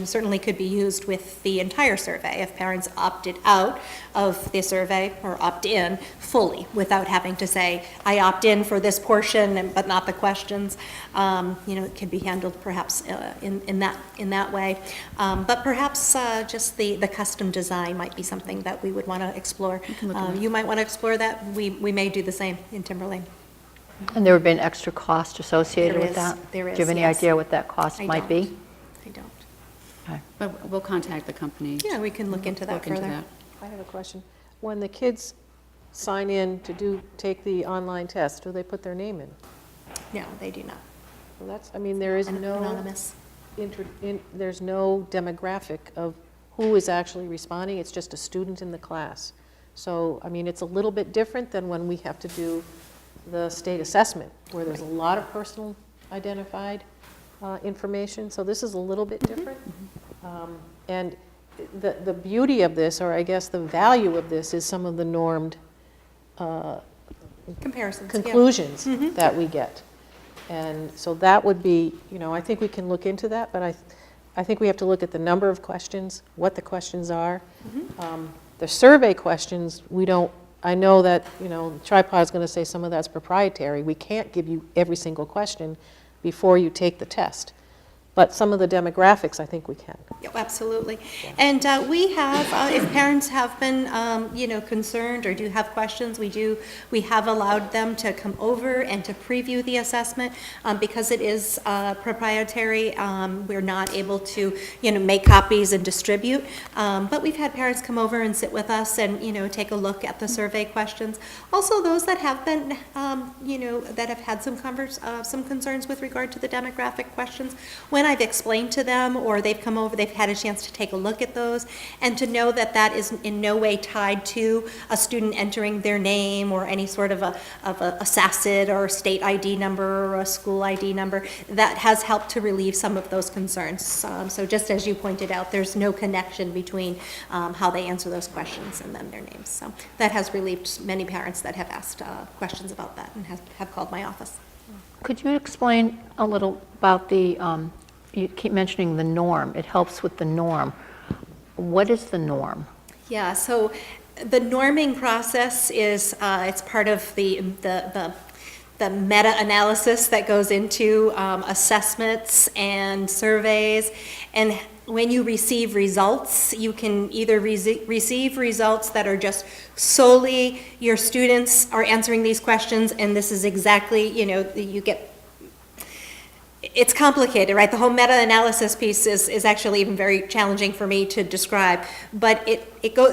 certainly could be used with the entire survey if parents opted out of the survey or opt in fully without having to say, I opt in for this portion but not the questions. It can be handled perhaps in that way. But perhaps just the custom design might be something that we would want to explore. You might want to explore that. We may do the same in Timberlane. And there would be an extra cost associated with that? There is, Do you have any yes. idea what that cost might be? I don't. Okay. But we'll contact the company. Yeah, we can look into that Look into further. that. I have a question. When the kids sign in to take the online test, do they put their name in? No, they do not. Well, that's, there is no, Anonymous. there's no demographic of who is actually responding. It's just a student in the class. So, it's a little bit different than when we have to do the state assessment, where there's a lot of personal identified information. So this is a little bit different. And the beauty of this, or I guess the value of this, is some of the normed Comparisons. conclusions that we get. And so that would be, I think we can look into that, but I think we have to look at the number of questions, what the questions are. The survey questions, I know that, Tripod is going to say some of that's proprietary. We can't give you every single question before you take the test. But some of the demographics, I think we can. Yeah, absolutely. And we have, if parents have been, concerned or do have questions, we have allowed them to come over and to preview the assessment. Because it is proprietary, we're not able to, make copies and distribute. But we've had parents come over and sit with us and, take a look at the survey questions. Also, those that have been, that have had some concerns with regard to the demographic questions, when I've explained to them, or they've come over, they've had a chance to take a look at those, and to know that that is in no way tied to a student entering their name or any sort of a SACID or state ID number or a school ID number, that has helped to relieve some of those concerns. So just as you pointed out, there's no connection between how they answer those questions and then their names. So that has relieved many parents that have asked questions about that and have called my office. Could you explain a little about you keep mentioning the norm. It helps with the norm. What is the norm? Yeah, so the norming process is, it's part of the meta-analysis that goes into assessments and surveys. And when you receive results, you can either receive results that are just solely your students are answering these questions, and this is exactly, you get. It's complicated, right? The whole meta-analysis piece is actually even very challenging for me to describe. But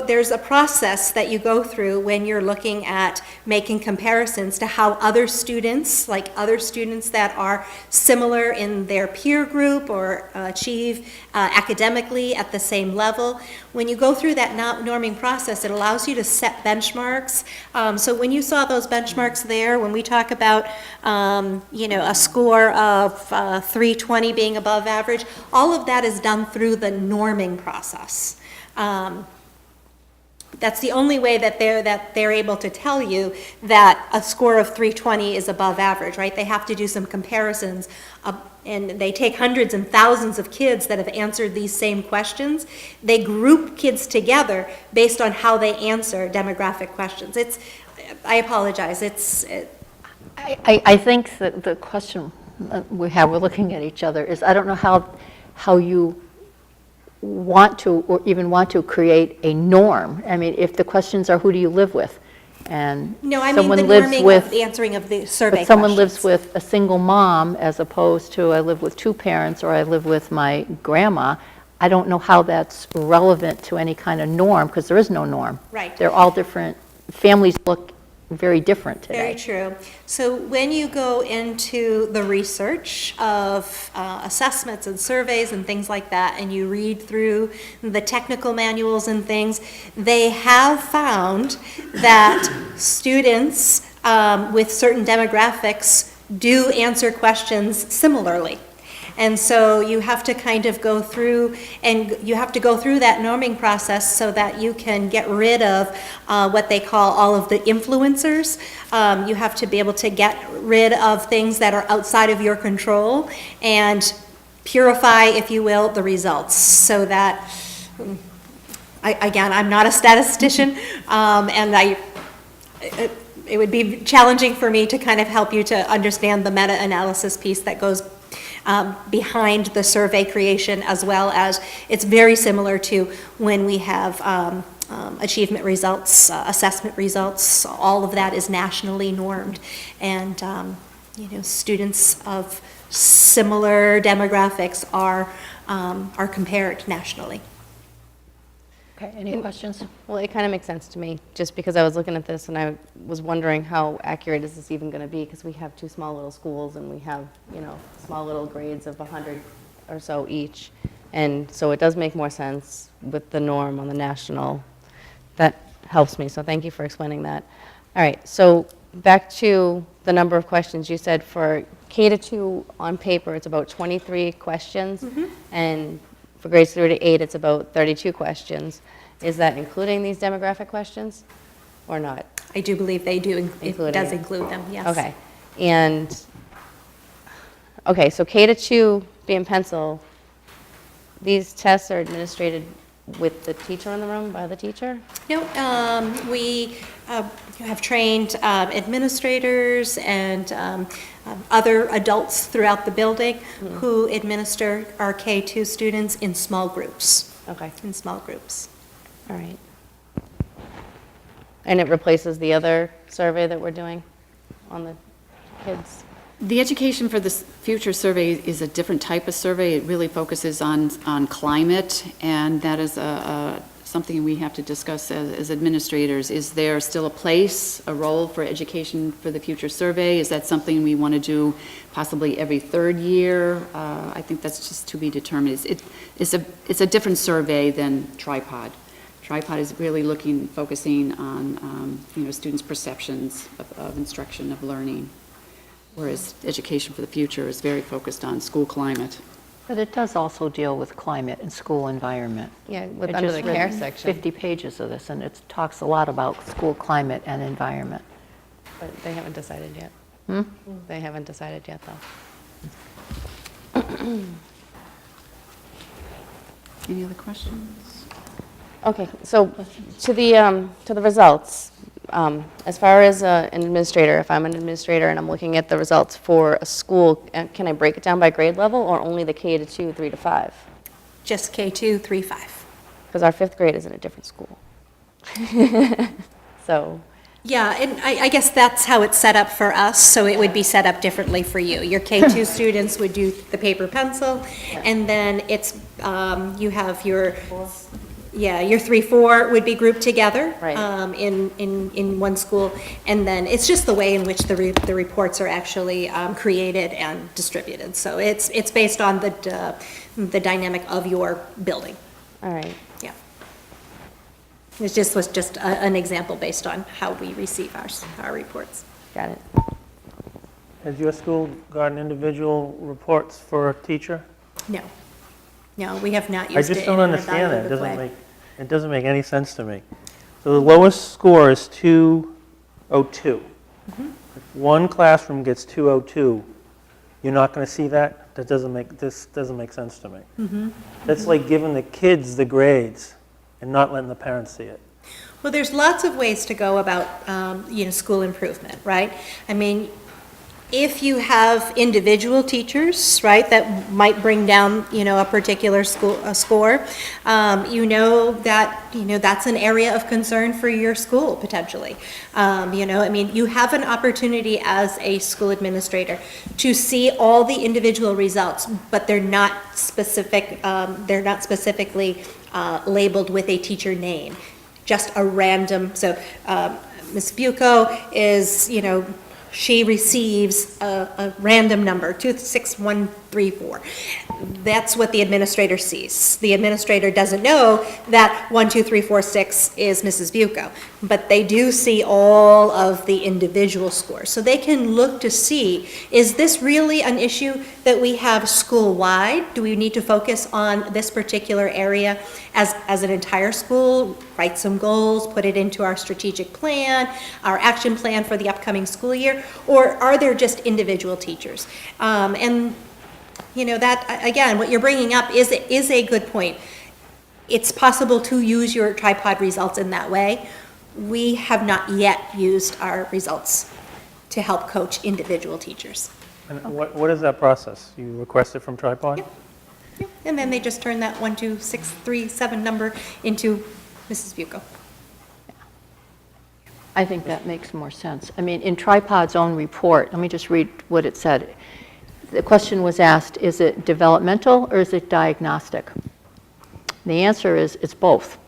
there's a process that you go through when you're looking at making comparisons to how other students, that are similar in their peer group or achieve academically at the same level. When you go through that norming process, it allows you to set benchmarks. So when you saw those benchmarks there, when we talk about, a score of 320 being above average, all of that is done through the norming process. That's the only way that they're able to tell you that a score of 320 is above average, right? They have to do some comparisons, and they take hundreds and thousands of kids that have answered these same questions. They group kids together based on how they answer demographic questions. I apologize. I think that the question we're looking at each other is, I don't know how you want to, or even want to create a norm. If the questions are, who do you live with? And No, I mean the norming of the answering of the survey questions. Someone lives with a single mom as opposed to I live with 2 parents or I live with my grandma. I don't know how that's relevant to any kind of norm, because there is no norm. Right. They're all different. Families look very different today. Very true. So when you go into the research of assessments and surveys and things like that, and you read through the technical manuals and things, they have found that students with certain demographics do answer questions similarly. And so you have to kind of go through, and you have to go through that norming process so that you can get rid of what they call all of the influencers. You have to be able to get rid of things that are outside of your control and purify, if you will, the results so that, again, I'm not a statistician, and it would be challenging for me to kind of help you to understand the meta-analysis piece that goes behind the survey creation, as well as it's very similar to when we have achievement results, assessment results. All of that is nationally normed, and students of similar demographics are compared nationally. Okay, any questions? Well, it kind of makes sense to me, just because I was looking at this and I was wondering how accurate is this even going to be, because we have 2 small little schools and we have, small little grades of 100 or so each. And so it does make more sense with the norm on the national. That helps me, so thank you for explaining that. All right, so back to the number of questions. You said for K-2 on paper, it's about 23 questions, and for grades 3 to 8, it's about 32 questions. Is that including these demographic questions or not? I do believe they do, it Including does it. include them, yes. Okay. And, okay, so K-2 being pencil, these tests are administered with the teacher in the room, by the teacher? No, we have trained administrators and other adults throughout the building who administer our K-2 students in small groups. Okay, In small groups. all right. And it replaces the other survey that we're doing on the kids? The Education for the Future survey is a different type of survey. It really focuses on climate, and that is something we have to discuss as administrators. Is there still a place, a role for Education for the Future survey? Is that something we want to do possibly every 3rd year? I think that's just to be determined. It's a different survey than Tripod. Tripod is really focusing on students' perceptions of instruction, of learning, whereas Education for the Future is very focused on school climate. But it does also deal with climate and school environment. Yeah, I under just the read care section. 50 pages of this, and it talks a lot about school climate and environment. But they haven't decided yet. They haven't decided yet, though. Any other questions? Okay, so to the results, as far as an administrator, if I'm an administrator and I'm looking at the results for a school, can I break it down by grade level or only the K-2, 3 to 5? Just K-2, 3, 5. Because our 5th grade is in a different school. So, Yeah, and I guess that's how it's set up for us, so it would be set up differently for you. Your K-2 students would do the paper pencil, and then it's, you have your, your 3, 4 would be grouped together Right. in one school, and then it's just the way in which the reports are actually created and distributed. So it's based on the dynamic of your building. all right. Yeah. It was just an example based on how we receive our reports. Got it. Has your school gotten individual reports for a teacher? No, we have not I used it just in don't an understand that. evaluative way. It doesn't make any sense to me. So the lowest score is 202. If one classroom gets 202, you're not going to see that? This doesn't make sense to me. That's like giving the kids the grades and not letting the parents see it. Well, there's lots of ways to go about, school improvement, right? I mean, if you have individual teachers, right, that might bring down, a particular score, that's an area of concern for your school, potentially. You have an opportunity as a school administrator to see all the individual results, but they're not specifically labeled with a teacher name, just a random, so Ms. Bucco is, she receives a random number, 2612, 3, 4. That's what the administrator sees. The administrator doesn't know that 1, 2, 3, 4, 6 is Mrs. Bucco, but they do see all of the individual scores. So they can look to see, is this really an issue that we have school-wide? Do we need to focus on this particular area as an entire school, write some goals, put it into our strategic plan, our action plan for the upcoming school year, or are there just individual teachers? And you know, that, again, what you're bringing up is a good point. It's possible to use your tripod results in that way. We have not yet used our results to help coach individual teachers. And what is that process? You request it from Tripod? Yep. Yep. And then they just turn that 1, 2, 6, 3, 7 number into Mrs. Bucco. I think that makes more sense. I mean, in Tripod's own report, let me just read what it said. The question was asked, is it developmental or is it diagnostic? The answer is it's both.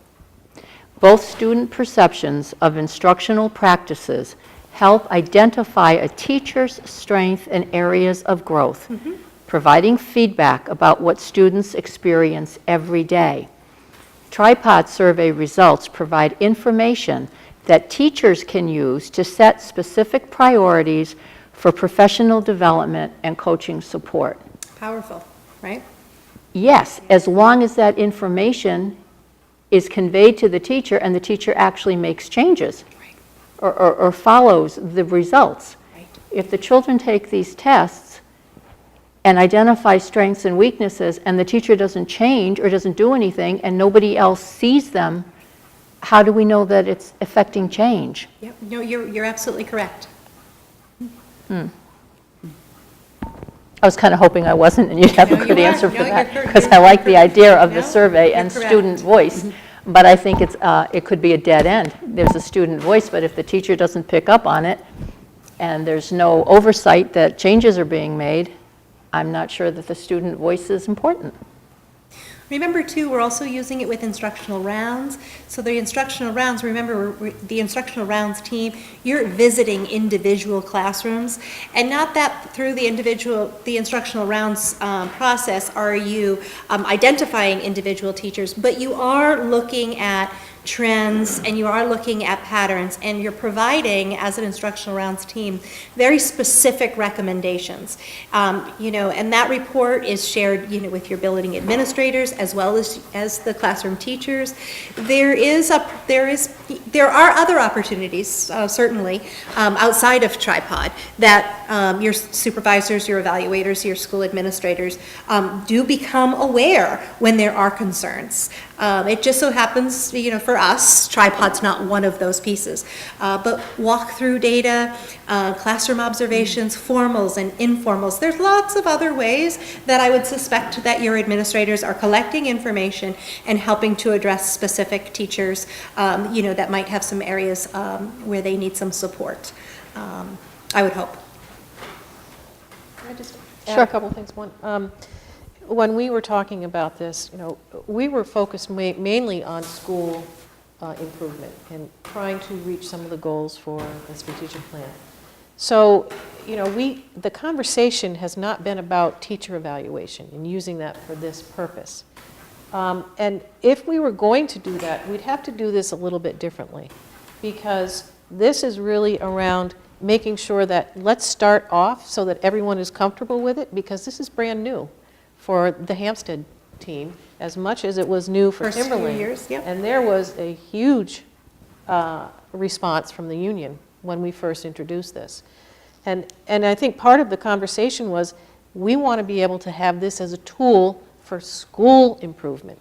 Both student perceptions of instructional practices help identify a teacher's strength and areas of growth, providing feedback about what students experience every day. Tripod survey results provide information that teachers can use to set specific priorities for professional development and coaching support. Powerful, right? Yes, as long as that information is conveyed to the teacher and the teacher actually makes changes or follows the results. Right. If the children take these tests and identify strengths and weaknesses and the teacher doesn't change or doesn't do anything and nobody else sees them, how do we know that it's affecting change? Yep. No, you're absolutely correct. I was kind of hoping I wasn't, and you'd have No, a you good are. answer No, for that, you're because I like the idea of the No, survey you're and correct. student voice, but I think it could be a dead end. There's a student voice, but if the teacher doesn't pick up on it, and there's no oversight that changes are being made, I'm not sure that the student voice is important. Remember, too, we're also using it with instructional rounds. So the instructional rounds, remember, the instructional rounds team, you're visiting individual classrooms, and not that through the instructional rounds process are you identifying individual teachers, but you are looking at trends and you are looking at patterns, and you're providing, as an instructional rounds team, very specific recommendations. And that report is shared, with your building administrators as well as the classroom teachers. There are other opportunities, certainly, outside of Tripod that your supervisors, your evaluators, your school administrators do become aware when there are concerns. It just so happens, for us, Tripod's not one of those pieces. But walk-through data, classroom observations, formals and informals, there's lots of other ways that I would suspect that your administrators are collecting information and helping to address specific teachers, that might have some areas where they need some support. I would hope. Can I just add a couple things? One, when we were talking about this, we were focused mainly on school improvement and trying to reach some of the goals for the strategic plan. So, the conversation has not been about teacher evaluation and using that for this purpose. And if we were going to do that, we'd have to do this a little bit differently, because this is really around making sure that let's start off so that everyone is comfortable with it, because this is brand new for the Hsdsb team, as much as it was new for First few Timberlane. years, yep. And there was a huge response from the union when we first introduced this. And I think part of the conversation was, we want to be able to have this as a tool for school improvement.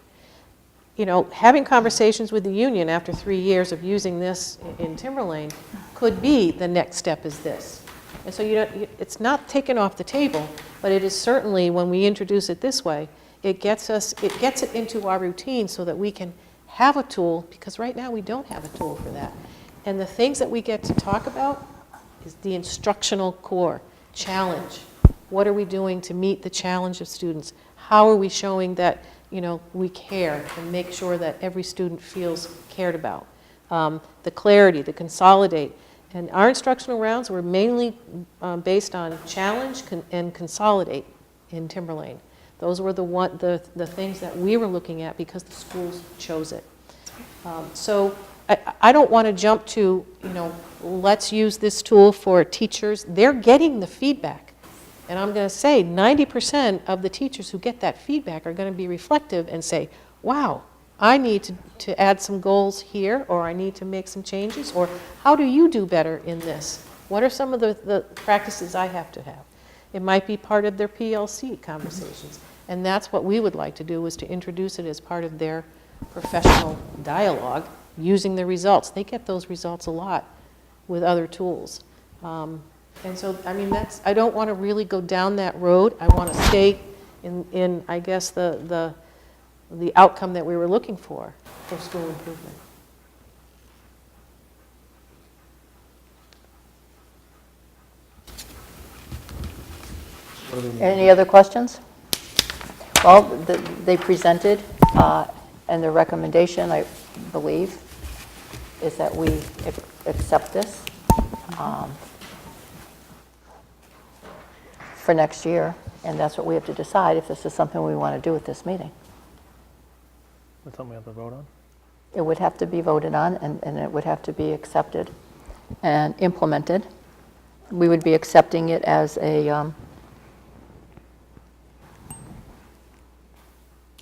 Having conversations with the union after 3 years of using this in Timberlane could be the next step is this. And so it's not taken off the table, but it is certainly, when we introduce it this way, it gets it into our routine so that we can have a tool, because right now we don't have a tool for that. And the things that we get to talk about is the instructional core, challenge. What are we doing to meet the challenge of students? How are we showing that, we care and make sure that every student feels cared about? The clarity, the consolidate. And our instructional rounds were mainly based on challenge and consolidate in Timberlane. Those were the things that we were looking at because the schools chose it. So I don't want to jump to, let's use this tool for teachers. They're getting the feedback. And I'm going to say 90% of the teachers who get that feedback are going to be reflective and say, wow, I need to add some goals here, or I need to make some changes, or how do you do better in this? What are some of the practices I have to have? It might be part of their PLC conversations. And that's what we would like to do, is to introduce it as part of their professional dialogue using the results. They get those results a lot with other tools. And so, I don't want to really go down that road. I want to stay in I guess, the outcome that we were looking for school improvement. Any other questions? Well, they presented, and the recommendation, I believe, is that we accept this for next year, and that's what we have to decide, if this is something we want to do at this meeting. That's something we have to vote on? It would have to be voted on, and it would have to be accepted and implemented. We would be accepting it as a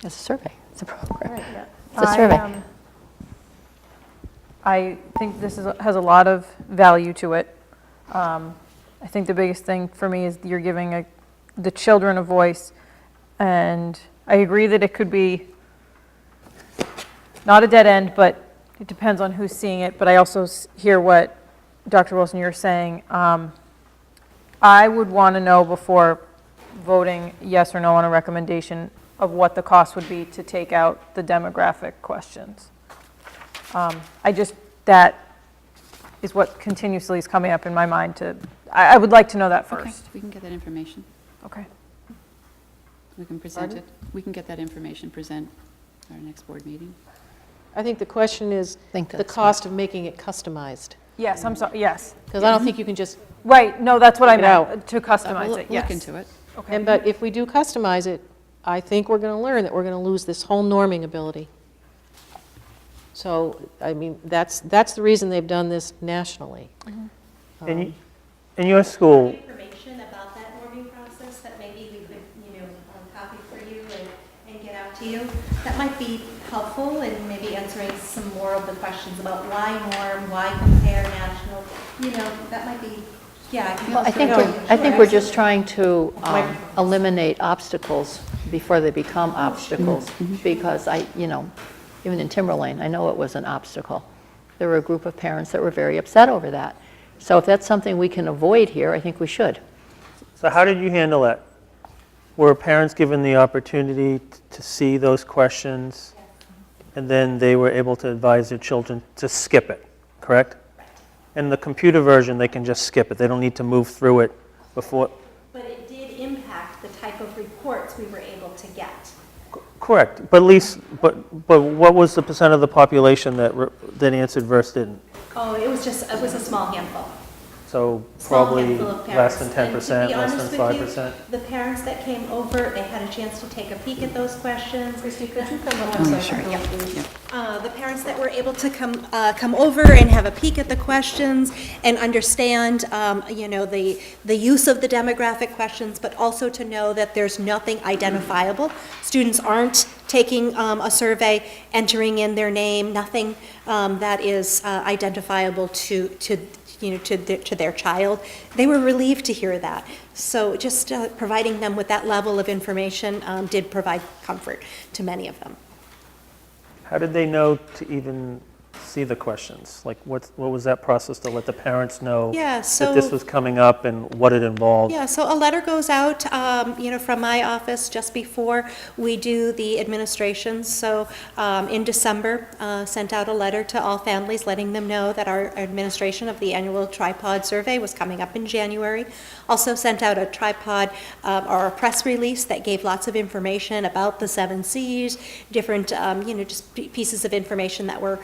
survey. It's a program. Right, yeah. It's a survey. I think this has a lot of value to it. I think the biggest thing for me is you're giving the children a voice, and I agree that it could be not a dead end, but it depends on who's seeing it. But I also hear what Dr. Wilson, you're saying. I would want to know before voting yes or no on a recommendation of what the cost would be to take out the demographic questions. That is what continuously is coming up in my mind. I would like to know that Okay, first. we can get that information. Okay. We can present it. We can get that information, present at our next board meeting. I think the question is Think the that's cost of making it customized. Yes, I'm sorry, yes. Because I don't think you can just, Right, no, that's what I Check it out. meant, to customize We'll it, yes. look into it. Okay. but if we do customize it, I think we're going to learn that we're going to lose this whole norming ability. So, that's the reason they've done this nationally. In your school, Information about that norming process that maybe we could, copy for you and get out to you. That might be helpful in maybe answering some more of the questions about why norm, why compare national. That might be, Well, I think we're just trying to eliminate obstacles before they become obstacles, because even in Timberlane, I know it was an obstacle. There were a group of parents that were very upset over that. So if that's something we can avoid here, I think we should. so how did you handle that? Were parents given the opportunity to see those questions, and then they were able to advise their children to skip it, correct? In the computer version, they can just skip it. They don't need to move through it before. but it did impact the type of reports we were able to get. Correct, but at least, but what was the percent of the population that answered versus didn't? Oh, it was a small handful. So Small probably handful of less parents. than And 10%, to be less honest than with you, 5%? The parents that came over, they had a chance to take a peek at those questions. Christy, could you come up Oh, and yeah, say sure. something, please? The parents that were able to come over and have a peek at the questions and understand, the use of the demographic questions, but also to know that there's nothing identifiable. Students aren't taking a survey, entering in their name, nothing that is identifiable to their child. They were relieved to hear that. So just providing them with that level of information did provide comfort to many of them. How did they know to even see the questions? Like, what was that process to let the parents know Yeah, that this was coming up and what it involved? Yeah, so a letter goes out, from my office just before we do the administration. So in December, sent out a letter to all families letting them know that our administration of the annual tripod survey was coming up in January. Also sent out a tripod or a press release that gave lots of information about the 7 Cs, different, just pieces of information that were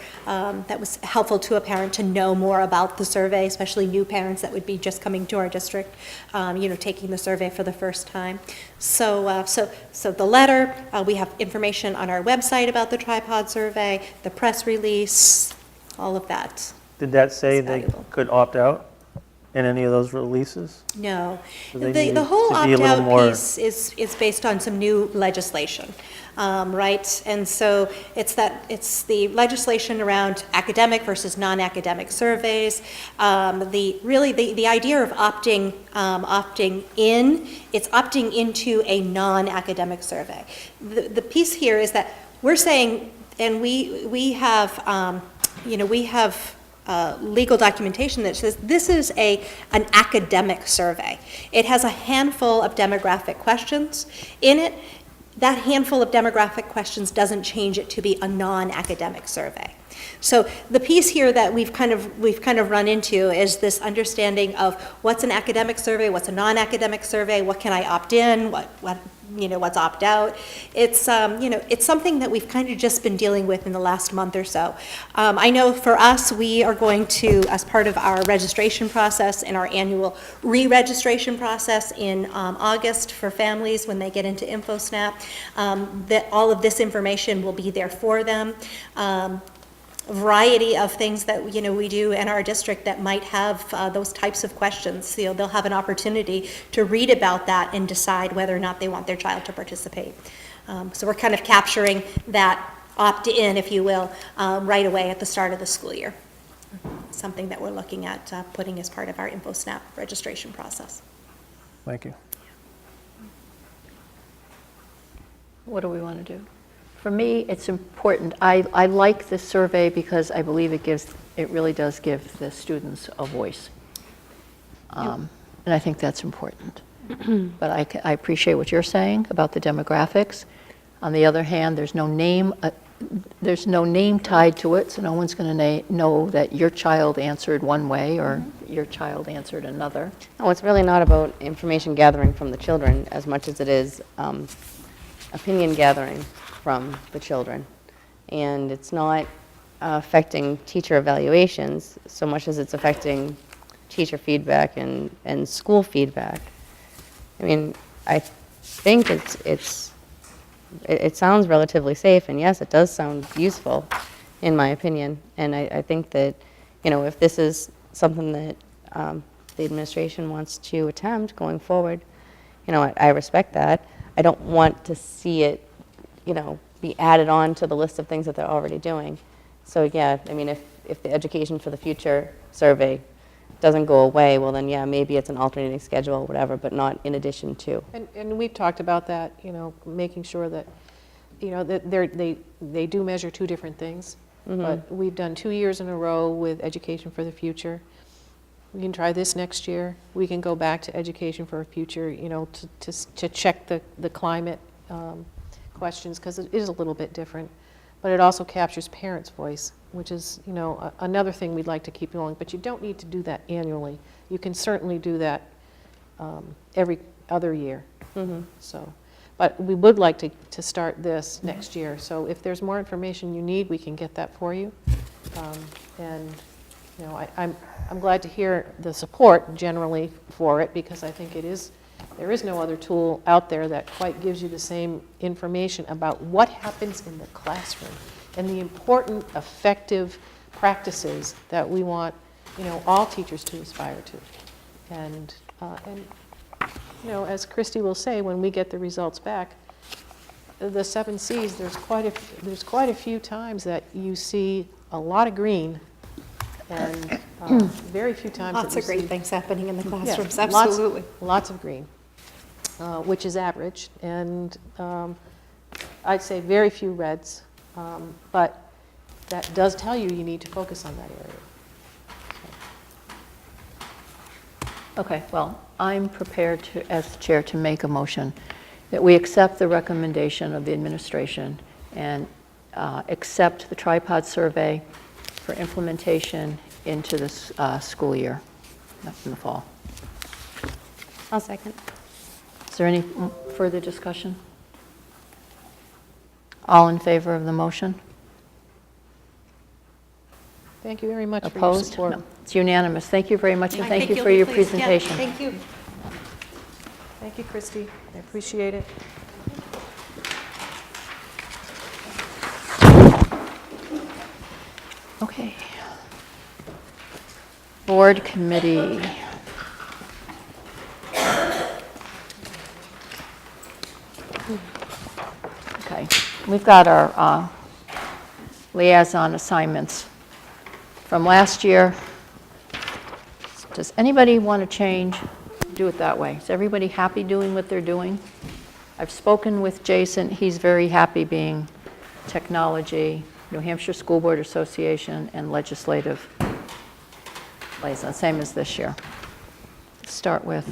that was helpful to a parent to know more about the survey, especially new parents that would be just coming to our district, taking the survey for the first time. So the letter, we have information on our website about the tripod survey, the press release, all of that. Did that say It's they valuable. could opt out in any of those releases? No. So they The need whole to be a little opt-out more- piece is based on some new legislation, right? And so it's the legislation around academic versus non-academic surveys. The idea of opting in, it's opting into a non-academic survey. The piece here is that we're saying, and we have, legal documentation that says this is an academic survey. It has a handful of demographic questions in it. That handful of demographic questions doesn't change it to be a non-academic survey. So the piece here that we've kind of run into is this understanding of what's an academic survey, what's a non-academic survey, what can I opt in, what's opt out. It's something that we've kind of just been dealing with in the last month or so. I know for us, we are going to, as part of our registration process and our annual re-registration process in August for families when they get into InfoSnap, that all of this information will be there for them. Variety of things that we do in our district that might have those types of questions. They'll have an opportunity to read about that and decide whether or not they want their child to participate. So we're kind of capturing that opt-in, if you will, right away at the start of the school year. Something that we're looking at putting as part of our InfoSnap registration process. Thank you. What do we want to do? For me, it's important. I like this survey because I believe it really does give the students a voice. And I think that's important. But I appreciate what you're saying about the demographics. On the other hand, there's no name tied to it, so no one's going to know that your child answered one way or your child answered another. No, it's really not about information gathering from the children as much as it is opinion gathering from the children. And it's not affecting teacher evaluations so much as it's affecting teacher feedback and school feedback. I mean, I think it sounds relatively safe, and yes, it does sound useful, in my opinion. And I think that, if this is something that the administration wants to attempt going forward, I respect that. I don't want to see it be added on to the list of things that they're already doing. So yeah, I mean, if the Education for the Future survey doesn't go away, well then yeah, maybe it's an alternating schedule, whatever, but not in addition to. And we've talked about that, making sure that, that they do measure two different things. But we've done 2 years in a row with Education for the Future. We can try this next year. We can go back to Education for the Future, to check the climate questions, because it is a little bit different. But it also captures parents' voice, which is, another thing we'd like to keep going. But you don't need to do that annually. You can certainly do that every other year. So, but we would like to start this next year. So if there's more information you need, we can get that for you. And I'm glad to hear the support generally for it, because I think there is no other tool out there that quite gives you the same information about what happens in the classroom and the important, effective practices that we want, all teachers to aspire to. And as Christy will say, when we get the results back, the 7 Cs, there's quite a few times that you see a lot of green, and very few times Lots that of great see, things happening in the classrooms, yeah, absolutely. lots of green, which is average, and I'd say very few reds, but that does tell you need to focus on that area. Okay, well, I'm prepared to, as chair, to make a motion that we accept the recommendation of the administration and accept the tripod survey for implementation into this school year, in the fall. I'll second. Is there any further discussion? All in favor of the motion? Thank you very much for your Opposed? support. No. It's unanimous. Thank you very much, and I thank think you you'll for be your pleased. Yeah, presentation. Thank you. Thank you, Christy. I appreciate it. Okay. Board committee. Okay, we've got our liaison assignments from last year. Does anybody want to change? Do it that way. Is everybody happy doing what they're doing? I've spoken with Jason. He's very happy being technology, New Hampshire School Board Association, and legislative liaison, same as this year. Let's start with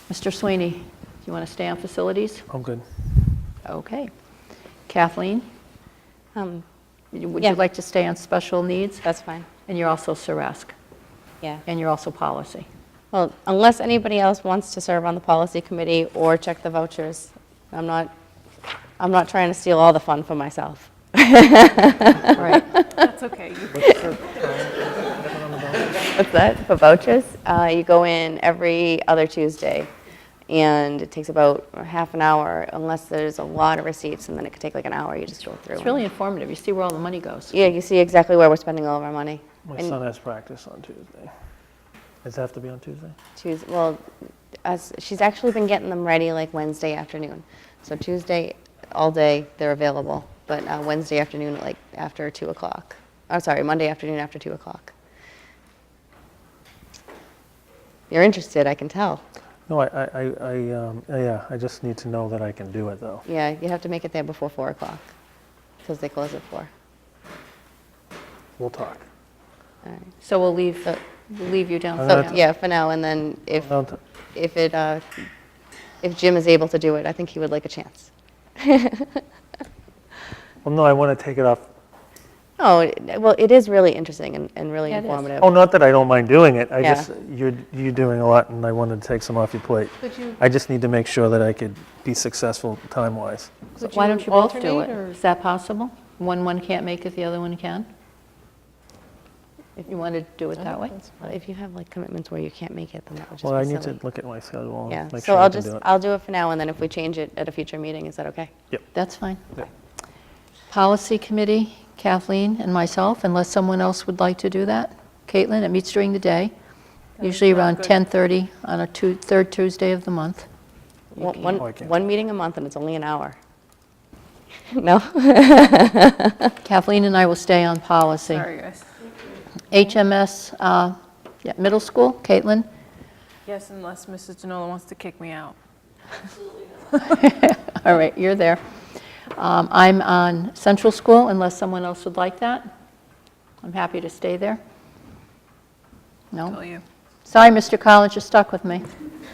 Mr. Sweeney. Do you want to stay on facilities? I'm good. Okay. Kathleen, would Yeah. you like to stay on special needs? That's fine. And you're also Saresk, Yeah. and you're also policy. Well, unless anybody else wants to serve on the policy committee or check the vouchers, I'm not trying to steal all the fun for myself. All right. That's okay. What's that, for vouchers? You go in every other Tuesday, and it takes about half an hour, unless there's a lot of receipts, and then it could take like an hour, you just go through. It's really informative. You see where all the money goes. Yeah, you see exactly where we're spending all of our money. My And son has practice on Tuesday. Does it have to be on Tuesday? Well, she's actually been getting them ready like Wednesday afternoon. So Tuesday, all day, they're available, but Wednesday afternoon, like after 2 o'clock. I'm sorry, Monday afternoon after 2 o'clock. You're interested, I can tell. No, yeah, I just need to know that I can do it, though. Yeah, you have to make it there before 4 o'clock, because they close at 4. We'll talk. All right. So we'll leave you down for I'm now. gonna- Yeah, for now, and then if Jim is able to do it, I think he would like a chance. Well, no, I want to take it off. Oh, well, it is really interesting and really Yeah, it is. informative. Oh, not that I don't mind doing it. I Yeah. just, you're doing a lot, and I wanted to take some off your plate. I just need to make sure that I could be successful time-wise. Could Why don't you both do alternate, it? or- Is that possible? One can't make it, the other one can? If you wanted to do it that way? Well, if you have like commitments where you can't make it, then that would just Well, I be need silly. to look at my schedule Yeah, and make so sure I can do it. I'll do it for now, and then if we change it at a future meeting, is that okay? That's fine. Yeah. Policy committee, Kathleen and myself, unless someone else would like to do that. Caitlin, it meets during the day, usually around 10:30 on a third Tuesday of the month. Oh, I can't. One meeting a month, and it's only an hour. No? Kathleen and I will stay on policy. Sorry, guys. HMS, middle school, Caitlin? Yes, unless Mrs. Denola wants to kick me out. All right, you're there. I'm on central school, unless someone else would like that. I'm happy to stay there. Tell No? you. Sorry, Mr. Collins, you're stuck with me.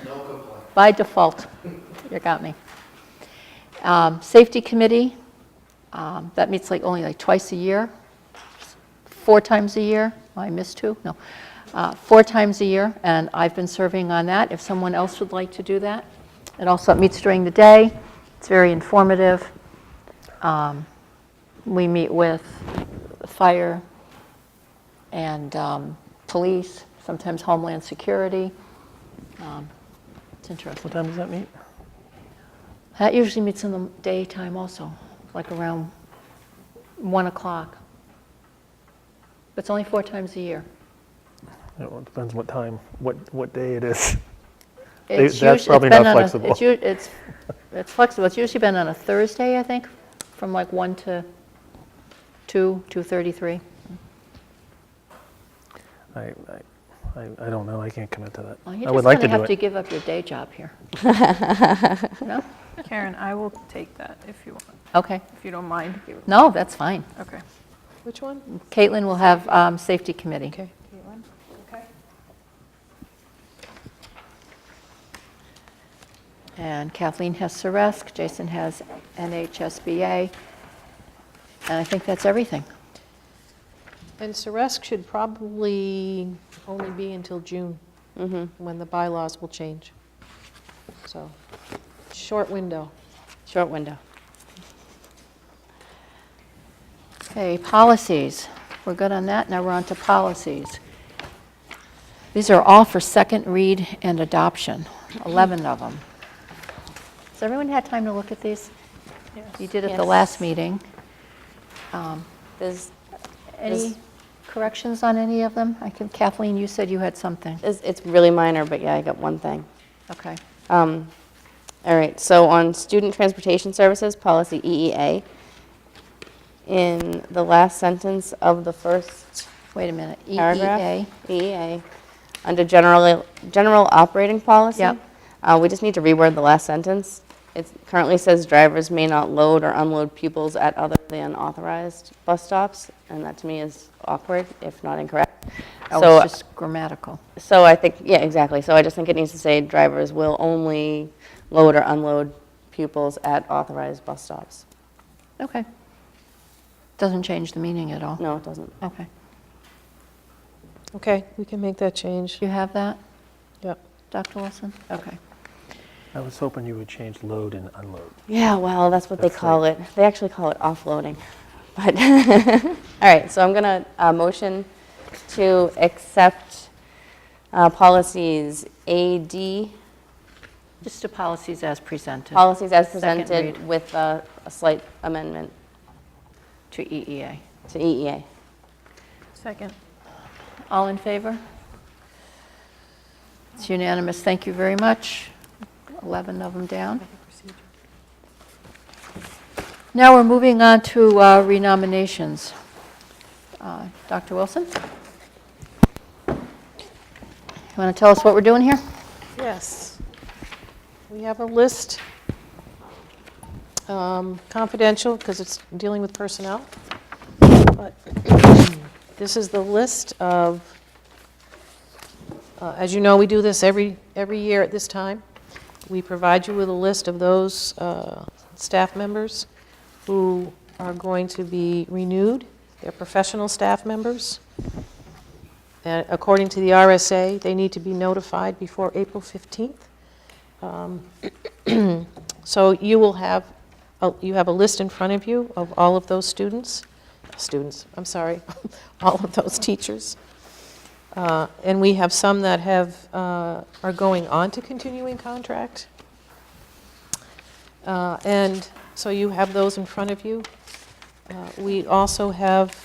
No complaint. By default. You got me. Safety committee, that meets only like twice a year, 4 times a year. Oh, I missed 2? No. 4 times a year, and I've been serving on that. If someone else would like to do that. It also meets during the day. It's very informative. We meet with fire and police, sometimes Homeland Security. It's interesting. What time does that meet? That usually meets in the daytime also, like around 1 o'clock. But it's only 4 times a year. It depends what time, what day it is. It's That's usu- probably it's been not on a- flexible. It's flexible. It's usually been on a Thursday, I think, from like 1 to 2, 2:33. I don't know, I can't commit to that. Well, you're I would just like going to to do have to it. give up your day job here. No? Karen, I will take that if you want, Okay. if you don't mind. No, that's fine. Okay. Which one? Caitlin will have safety committee. Okay. Caitlin? Okay. And Kathleen has Saresk, Jason has NHSBA, and I think that's everything. And Saresk should probably only be until June, when the bylaws will change. So, short window. Short window. Okay, policies. we're good on that. Now we're on to policies. These are all for second read and adoption, 11 of them. Has everyone had time to look at these? You did at the Yes. last meeting. There's, Any corrections on any of them? Kathleen, you said you had something. it's really minor, but yeah, I got one thing. Okay. All right, so on student transportation services, policy EEA, in the last sentence of the first Wait a minute. paragraph. EEA. EEA, under general operating policy. Yep. We just need to reword the last sentence. It currently says drivers may not load or unload pupils at other than authorized bus stops, and that to me is awkward, if not incorrect. Oh, So, it's just grammatical. so I think, yeah, exactly. So I just think it needs to say drivers will only load or unload pupils at authorized bus stops. Okay. Doesn't change the meaning at all. No, it doesn't. Okay. Okay, we can make that change. You have that, Yep. Dr. Wilson? Okay. I was hoping you would change load and unload. Yeah, well, that's what they That's call it. They actually call it offloading. But, all right, so I'm going to motion to accept policies AD, Just the policies as presented policies as Second presented read. with a slight amendment to EEA. to EEA. Second. All in favor? It's unanimous. Thank you very much. 11 of them down. Now we're moving on to renominations. Dr. Wilson? You want to tell us what we're doing here? Yes. We have a list, confidential, because it's dealing with personnel. But this is the list of, as you know, we do this every year at this time. We provide you with a list of those staff members who are going to be renewed. They're professional staff members. And according to the RSA, they need to be notified before April 15th. So you will have, you have a list in front of you of all of those I'm sorry, all of those teachers. And we have some that have, are going on to continuing contract. And so you have those in front of you. We also have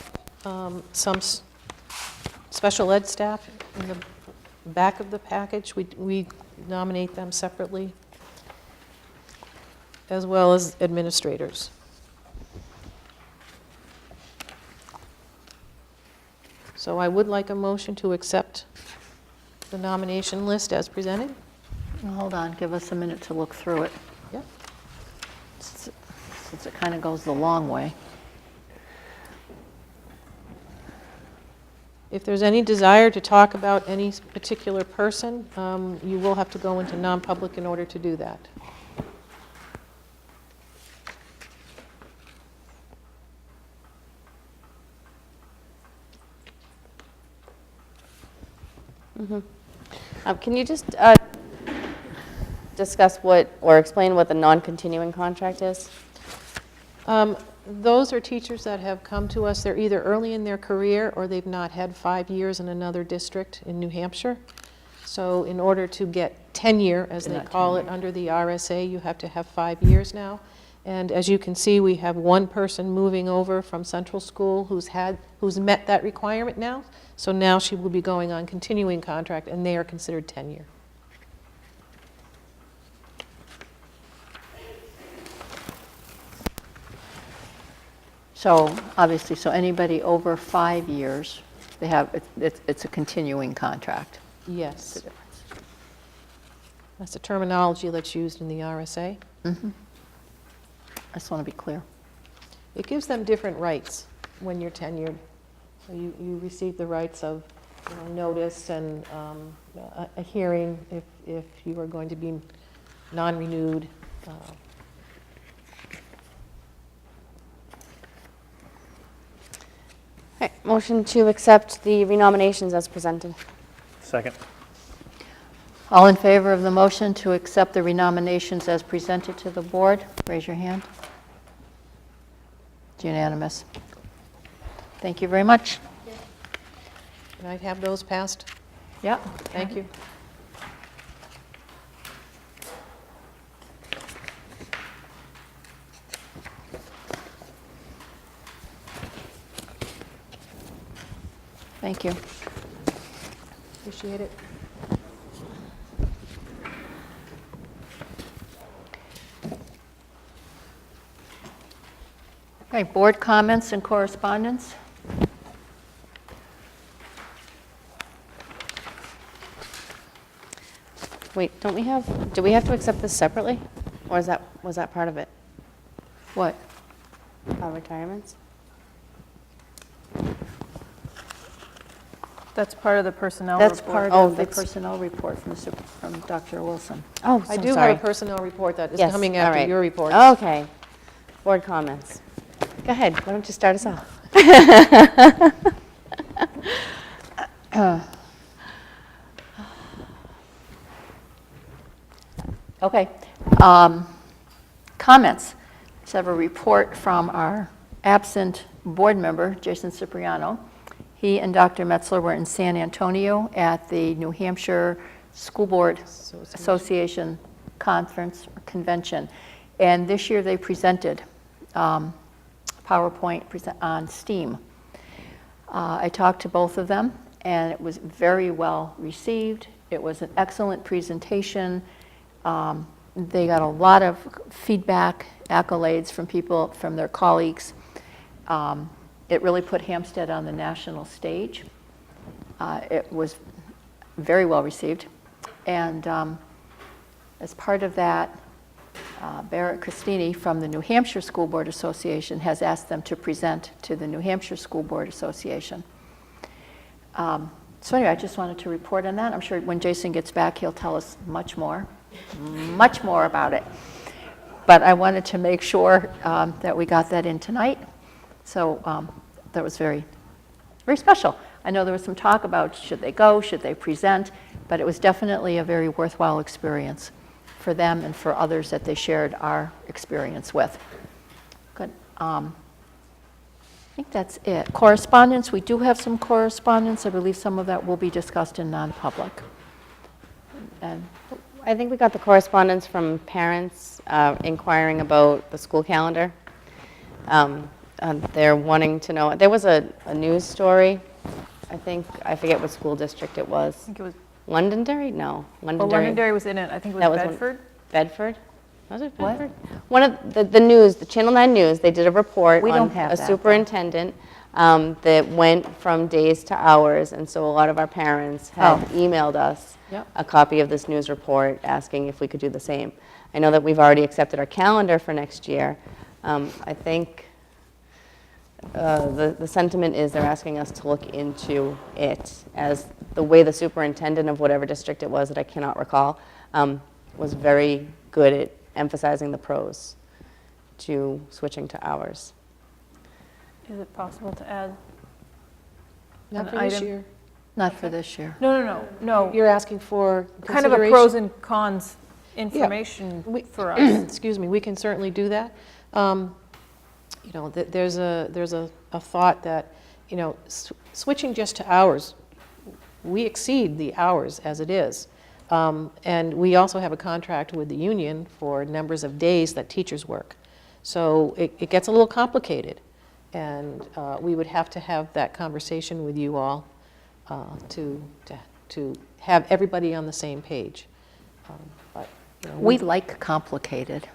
some special ed staff in the back of the package. We nominate them separately, as well as administrators. So I would like a motion to accept the nomination list as presented. Well, hold on, give us a minute to look through it, Yep. since it kind of goes the long way. If there's any desire to talk about any particular person, you will have to go into non-public in order to do that. Can you just discuss what, or explain what the non-continuing contract is? Those are teachers that have come to us, they're either early in their career or they've not had 5 years in another district in New Hampshire. So in order to get tenure, as they call it, under the RSA, you have to have 5 years now. And as you can see, we have one person moving over from Central School who's met that requirement now. So now she will be going on continuing contract, and they are considered tenure. So obviously, so anybody over 5 years, they have, it's a continuing contract. Yes. That's the terminology that's used in the RSA. I just want to be clear. It gives them different rights when you're tenured. So you receive the rights of, notice and a hearing if you are going to be non-renewed. Okay, motion to accept the renominations as presented. Second. All in favor of the motion to accept the renominations as presented to the board, raise your hand. It's unanimous. Thank you very much. Can I have those passed? Yeah. Thank you. Thank you. Appreciate it. Okay, board comments and correspondence? Wait, do we have to accept this separately? Or was that part of it? What? Retirements? That's part of the personnel report. That's part Oh, of the that's- personnel report from Dr. Wilson. Oh, I so do sorry. have a personnel report that is Yes, coming all after right. your report. Okay. Board comments. Go ahead, why don't you start us off? Okay. Comments. Let's have a report from our absent board member, Jason Cipriano. He and Dr. Metzler were in San Antonio at the New Hampshire School Board Association Conference or Convention. And this year they presented PowerPoint on STEAM. I talked to both of them, and it was very well received. It was an excellent presentation. They got a lot of feedback, accolades from people, from their colleagues. It really put Hampstead on the national stage. It was very well received. And as part of that, Barrett Christini from the New Hampshire School Board Association has asked them to present to the New Hampshire School Board Association. So anyway, I just wanted to report on that. I'm sure when Jason gets back, he'll tell us much more about it. But I wanted to make sure that we got that in tonight. So that was very, very special. I know there was some talk about should they go, should they present, but it was definitely a very worthwhile experience for them and for others that they shared our experience with. Good. I think that's it. Correspondence, we do have some correspondence. I believe some of that will be discussed in non-public. And I think we got the correspondence from parents inquiring about the school calendar. They're wanting to know, there was a news story, I forget what school district it was. I think it was, Londonderry? No, well, Londonderry. Londonderry was in it. I think it That was was one- Bedford. Bedford? Was it Bedford? One of the news, the Channel 9 News, they did a report We on don't have a that, though. superintendent that went from days to hours, and so a lot of our parents had emailed us Yep. a copy of this news report asking if we could do the same. I know that we've already accepted our calendar for next year. I think the sentiment is they're asking us to look into it, as the way the superintendent of whatever district it was that I cannot recall was very good at emphasizing the pros to switching to hours. Is it possible to add? Not An for this item. year. not for this year. No. You're asking for Kind of a consideration? pros and cons information We- for us. Excuse me, we can certainly do that. You know, there's a thought that, you know, switching just to hours, we exceed the hours as it is. And we also have a contract with the union for numbers of days that teachers work. So it gets a little complicated. And we would have to have that conversation with you all to have every on the same page. But, you know, We like complicated.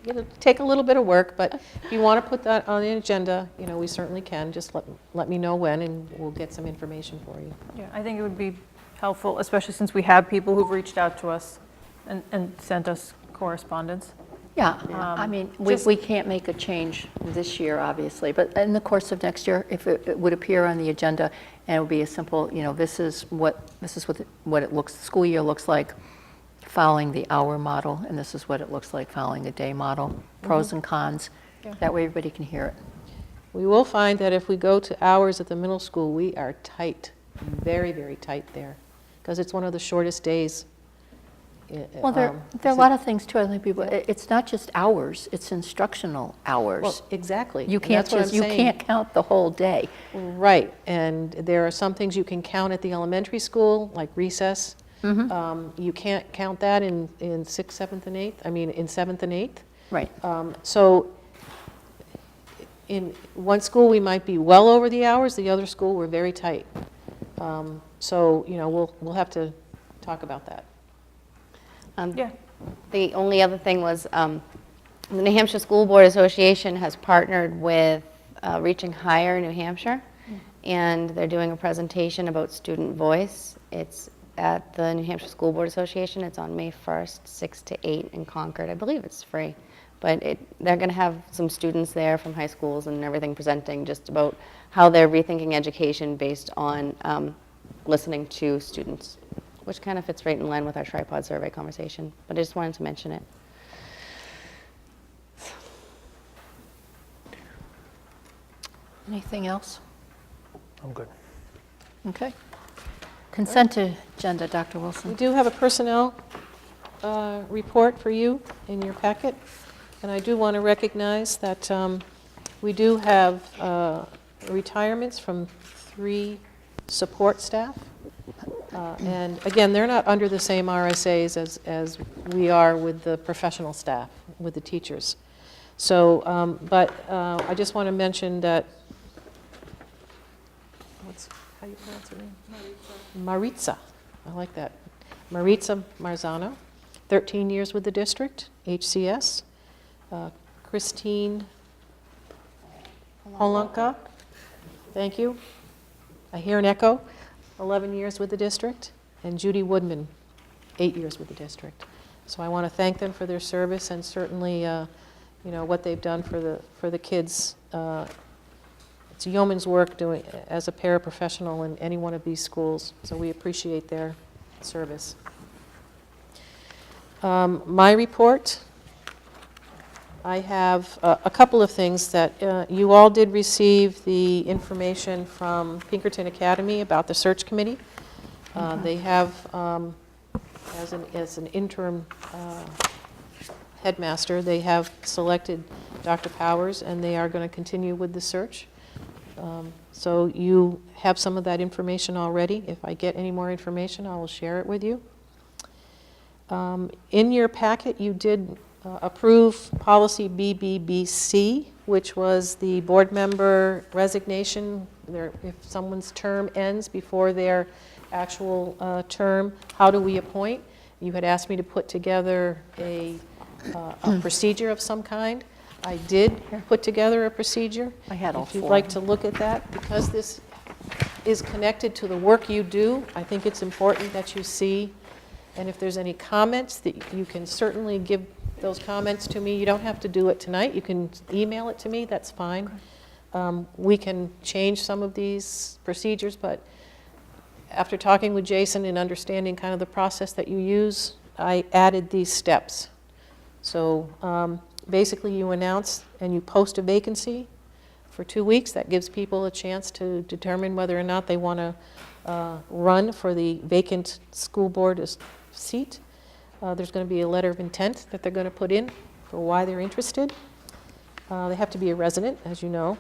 it'll take a little bit of work, but if you want to put that on the agenda, you know, we certainly can. Just let me know when, and we'll get some information for you. Yeah, I think it would be helpful, especially since we have people who've reached out to us and sent us correspondence. Yeah, I mean, we can't make a change this year, obviously, but in the course of next year, if it would appear on the agenda, and it would be a simple, you know, this is what it looks, the school year looks like following the hour model, and this is what it looks like following a day model, pros and cons. Yeah. That way everybody can hear it. We will find that if we go to hours at the middle school, we are tight, very, very tight there, because it's one of the shortest days Well, there are a lot of things too, I think people, it's not just hours, it's instructional hours. Well, exactly. You and can't that's what I'm just, you saying. can't count the whole day. Right, and there are some things you can count at the elementary school, like recess. You can't count that in 6th, 7th, and 8th, I mean, in 7th and 8th. Right. So in one school, we might be well over the hours, the other school, we're very tight. So, you know, we'll have to talk about that. Yeah. The only other thing was, the New Hampshire School Board Association has partnered with Reaching Higher New Hampshire, and they're doing a presentation about student voice. It's at the New Hampshire School Board Association. It's on May 1st, 6 to 8 in Concord. I believe it's free. But they're going to have some students there from high schools and everything presenting just about how they're rethinking education based on listening to students, which kind of fits right in line with our tripod survey conversation. But I just wanted to mention it. Anything else? I'm good. Okay. Consent agenda, Dr. We Wilson. do have a personnel report for you in your packet, and I do want to recognize that we do have retirements from 3 support staff. And again, they're not under the same RSAs as we are with the professional staff, with the teachers. So, but I just want to mention that, how do you pronounce her name? Maritza. I like that. Maritza Marzano, 13 years with the district, HCS. Christine Holanka, thank you. I hear an echo. 11 years with the district, and Judy Woodman, 8 years with the district. So I want to thank them for their service and certainly, you know, what they've done for the kids. It's yeoman's work doing as a paraprofessional in any one of these schools. So we appreciate their service. My report. I have a couple of things that you all did receive the information from Pinkerton Academy about the search committee. They have, as an interim headmaster, they have selected Dr. Powers, and they are going to continue with the search. So you have some of that information already. If I get any more information, I will share it with you. In your packet, you did approve policy BBBC, which was the board member resignation. If someone's term ends before their actual term, how do we appoint? You had asked me to put together a procedure of some kind. I did put together a procedure. I had all If you'd 4. like to look at that, because this is connected to the work you do, I think it's important that you see. And if there's any comments, that you can certainly give those comments to me. You don't have to do it tonight. You can email it to me. That's fine. We can change some of these procedures, but after talking with Jason and understanding kind of the process that you use, I added these steps. So basically you announce and you post a vacancy for 2 weeks. That gives people a chance to determine whether or not they want to run for the vacant school board seat. There's going to be a letter of intent that they're going to put in for why they're interested. They have to be a resident, as you know.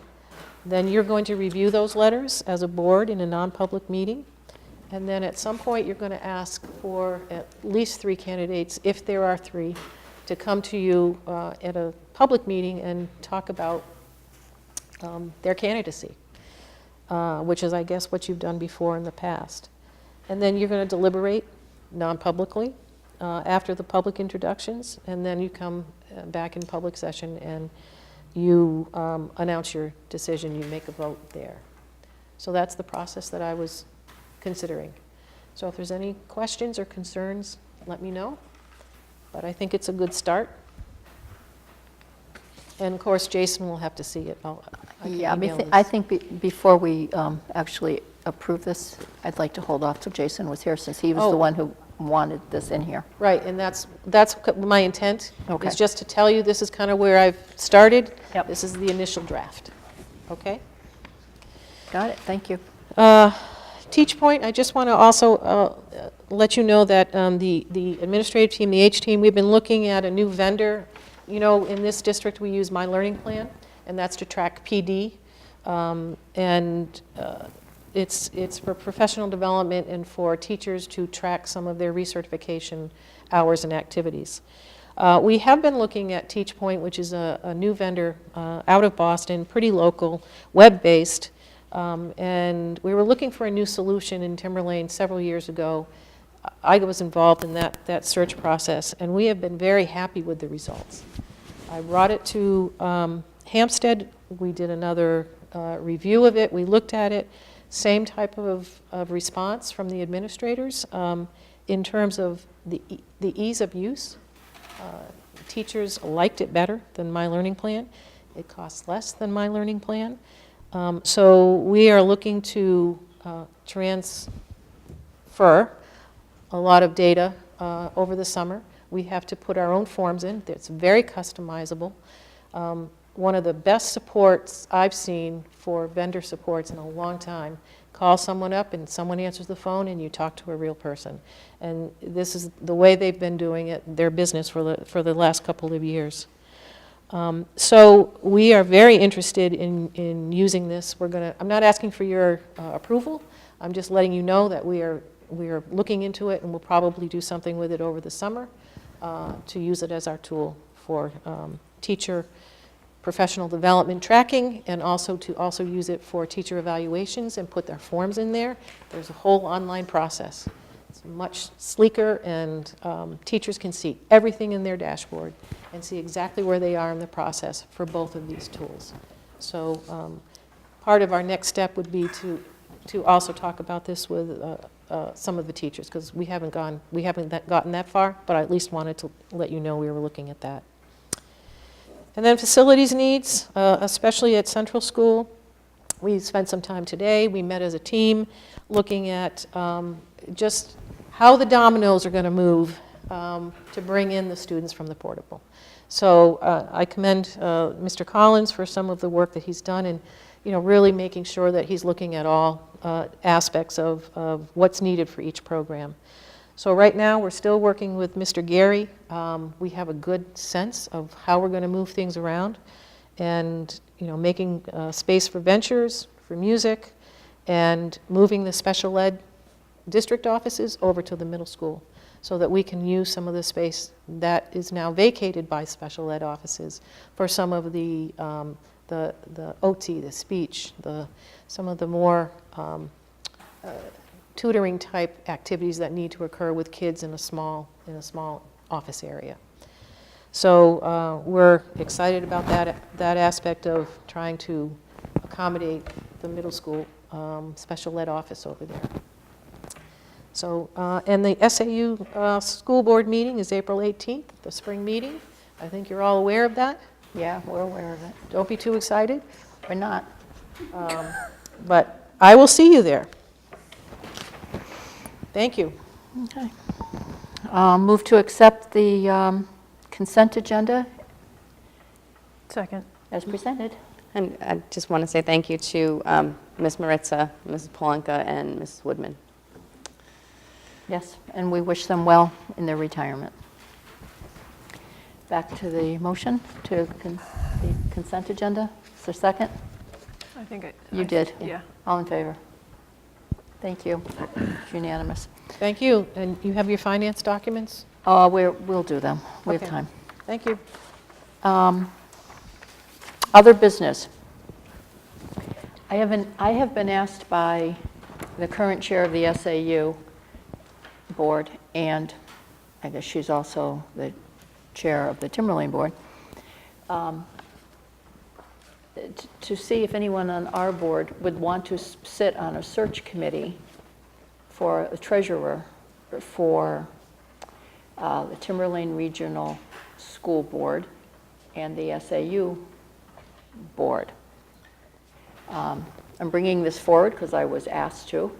Then you're going to review those letters as a board in a non-public meeting. And then at some point, you're going to ask for at least 3 candidates, if there are 3, to come to you at a public meeting and talk about their candidacy, which is, I guess, what you've done before in the past. And then you're going to deliberate non-publicly after the public introductions, and then you come back in public session and you announce your decision, you make a vote there. So that's the process that I was considering. So if there's any questions or concerns, let me know. But I think it's a good start. And of course, Jason will have to see it. Yeah, I think before we actually approve this, I'd like to hold off till Jason was here, since he was the one who wanted this in here. Right, and that's my intent, Okay. is just to tell you this is kind of where I've started. Yep. This is the initial draft. Okay? Got it, thank you. Teach Point, I just want to also let you know that the administrative team, the H team, we've been looking at a new vendor. You know, in this district, we use My Learning Plan, and that's to track PD. It's for professional development and for teachers to track some of their recertification hours and activities. We have been looking at Teach Point, which is a new vendor out of Boston, pretty local, web-based, and we were looking for a new solution in Timberlane several years ago. I was involved in that search process, and we have been very happy with the results. I brought it to Hsdsb. We did another review of it. We looked at it. Same type of response from the administrators in terms of the ease of use. Teachers liked it better than My Learning Plan. It costs less than My Learning Plan. So we are looking to transfer a lot of data over the summer. We have to put our own forms in. It's very customizable. One of the best supports I've seen for vendor supports in a long time. Call someone up and someone answers the phone and you talk to a real person. And this is the way they've been doing it, their business for the last couple of years. So we are very interested in using this. I'm not asking for your approval. I'm just letting you know that we are looking into it, and we'll probably do something with it over the summer to use it as our tool for teacher professional development tracking, and also to use it for teacher evaluations and put their forms in there. There's a whole online process. It's much sleeker, and teachers can see everything in their dashboard and see exactly where they are in the process for both of these tools. So part of our next step would be to also talk about this with some of the teachers, because we haven't gotten that far, but I at least wanted to let you know we were looking at that. And then facilities needs, especially at Central School. We spent some time today. We met as a team looking at just how the dominoes are going to move to bring in the students from the portable. So I commend Mr. Collins for some of the work that he's done, and really making sure that he's looking at all aspects of what's needed for each program. So right now, we're still working with Mr. Gary. We have a good sense of how we're going to move things around, and making space for ventures, for music, and moving the special ed district offices over to the middle school so that we can use some of the space that is now vacated by special ed offices for some of the OT, the speech, some of the more tutoring type activities that need to occur with kids in a small office area. So we're excited about that aspect of trying to accommodate the middle school special ed office over there. So and the SAU school board meeting is April 18th, the spring meeting. I think you're all aware of that. Yeah, we're aware of it. Don't be too excited. We're not. But I will see you there. Thank you. Okay. Move to accept the consent agenda Second. as presented. And I just want to say thank you to Ms. Maritza, Mrs. Polanka, and Mrs. Woodman. Yes, and we wish them well in their retirement. Back to the motion to the consent agenda. Is there a second? I think You did? Yeah. All in favor? Thank you. It's unanimous. Thank you. And you have your finance documents? We'll do them. We have Okay. time. Thank you. Other business. I have been asked by the current chair of the SAU board, and I guess she's also the chair of the Timberlane board, to see if anyone on our board would want to sit on a search committee for a treasurer for the Timberlane Regional School Board and the SAU board. I'm bringing this forward because I was asked to.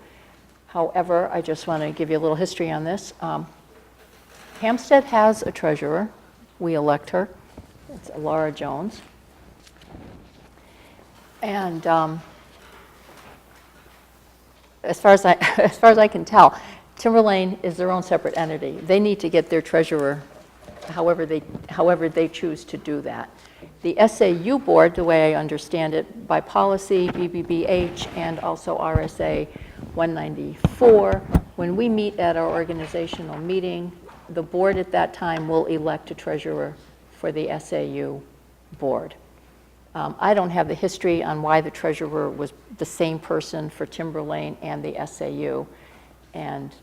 However, I just want to give you a little history on this. Hampstead has a treasurer. We elect her. It's Laura Jones. And as far as as far as I can tell, Timberlane is their own separate entity. They need to get their treasurer however they choose to do that. The SAU board, the way I understand it, by policy, BBBH, and also RSA 194, when we meet at our organizational meeting, the board at that time will elect a treasurer for the SAU board. I don't have the history on why the treasurer was the same person for Timberlane and the SAU, and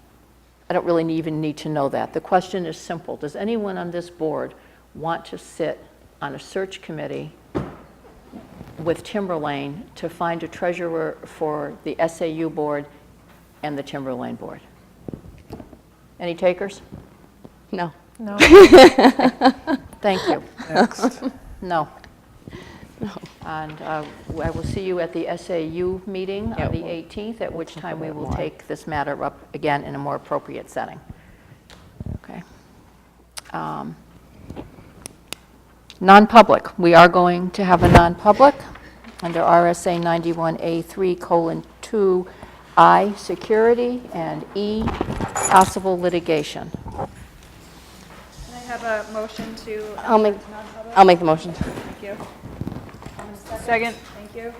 I don't really even need to know that. The question is simple. Does anyone on this board want to sit on a search committee with Timberlane to find a treasurer for the SAU board and the Timberlane board? Any takers? No. No. Thank you. Next. No. And I will see you at the SAU meeting on the 18th, at which time we will take this matter up again in a more appropriate setting. Okay. Non-public. We are going to have a non-public under RSA 91A3:2I, security, and E, possible litigation. Can I have a motion to? I'll make the motion. Thank you. Second, thank you.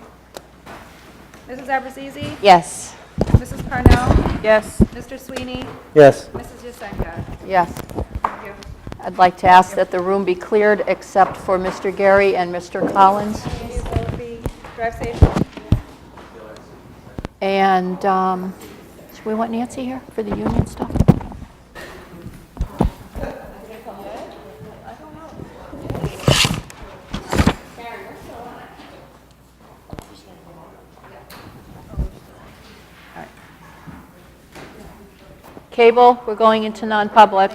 Mrs. Abbruzzese? Yes. Mrs. Parnell? Yes. Mr. Sweeney? Yes. Mrs. Yasenka? Yes. Thank you. I'd like to ask that the room be cleared except for Mr. Gary and Mr. Collins. Drive safe. And should we want Nancy here for the union stuff? Cable, we're going into non-public.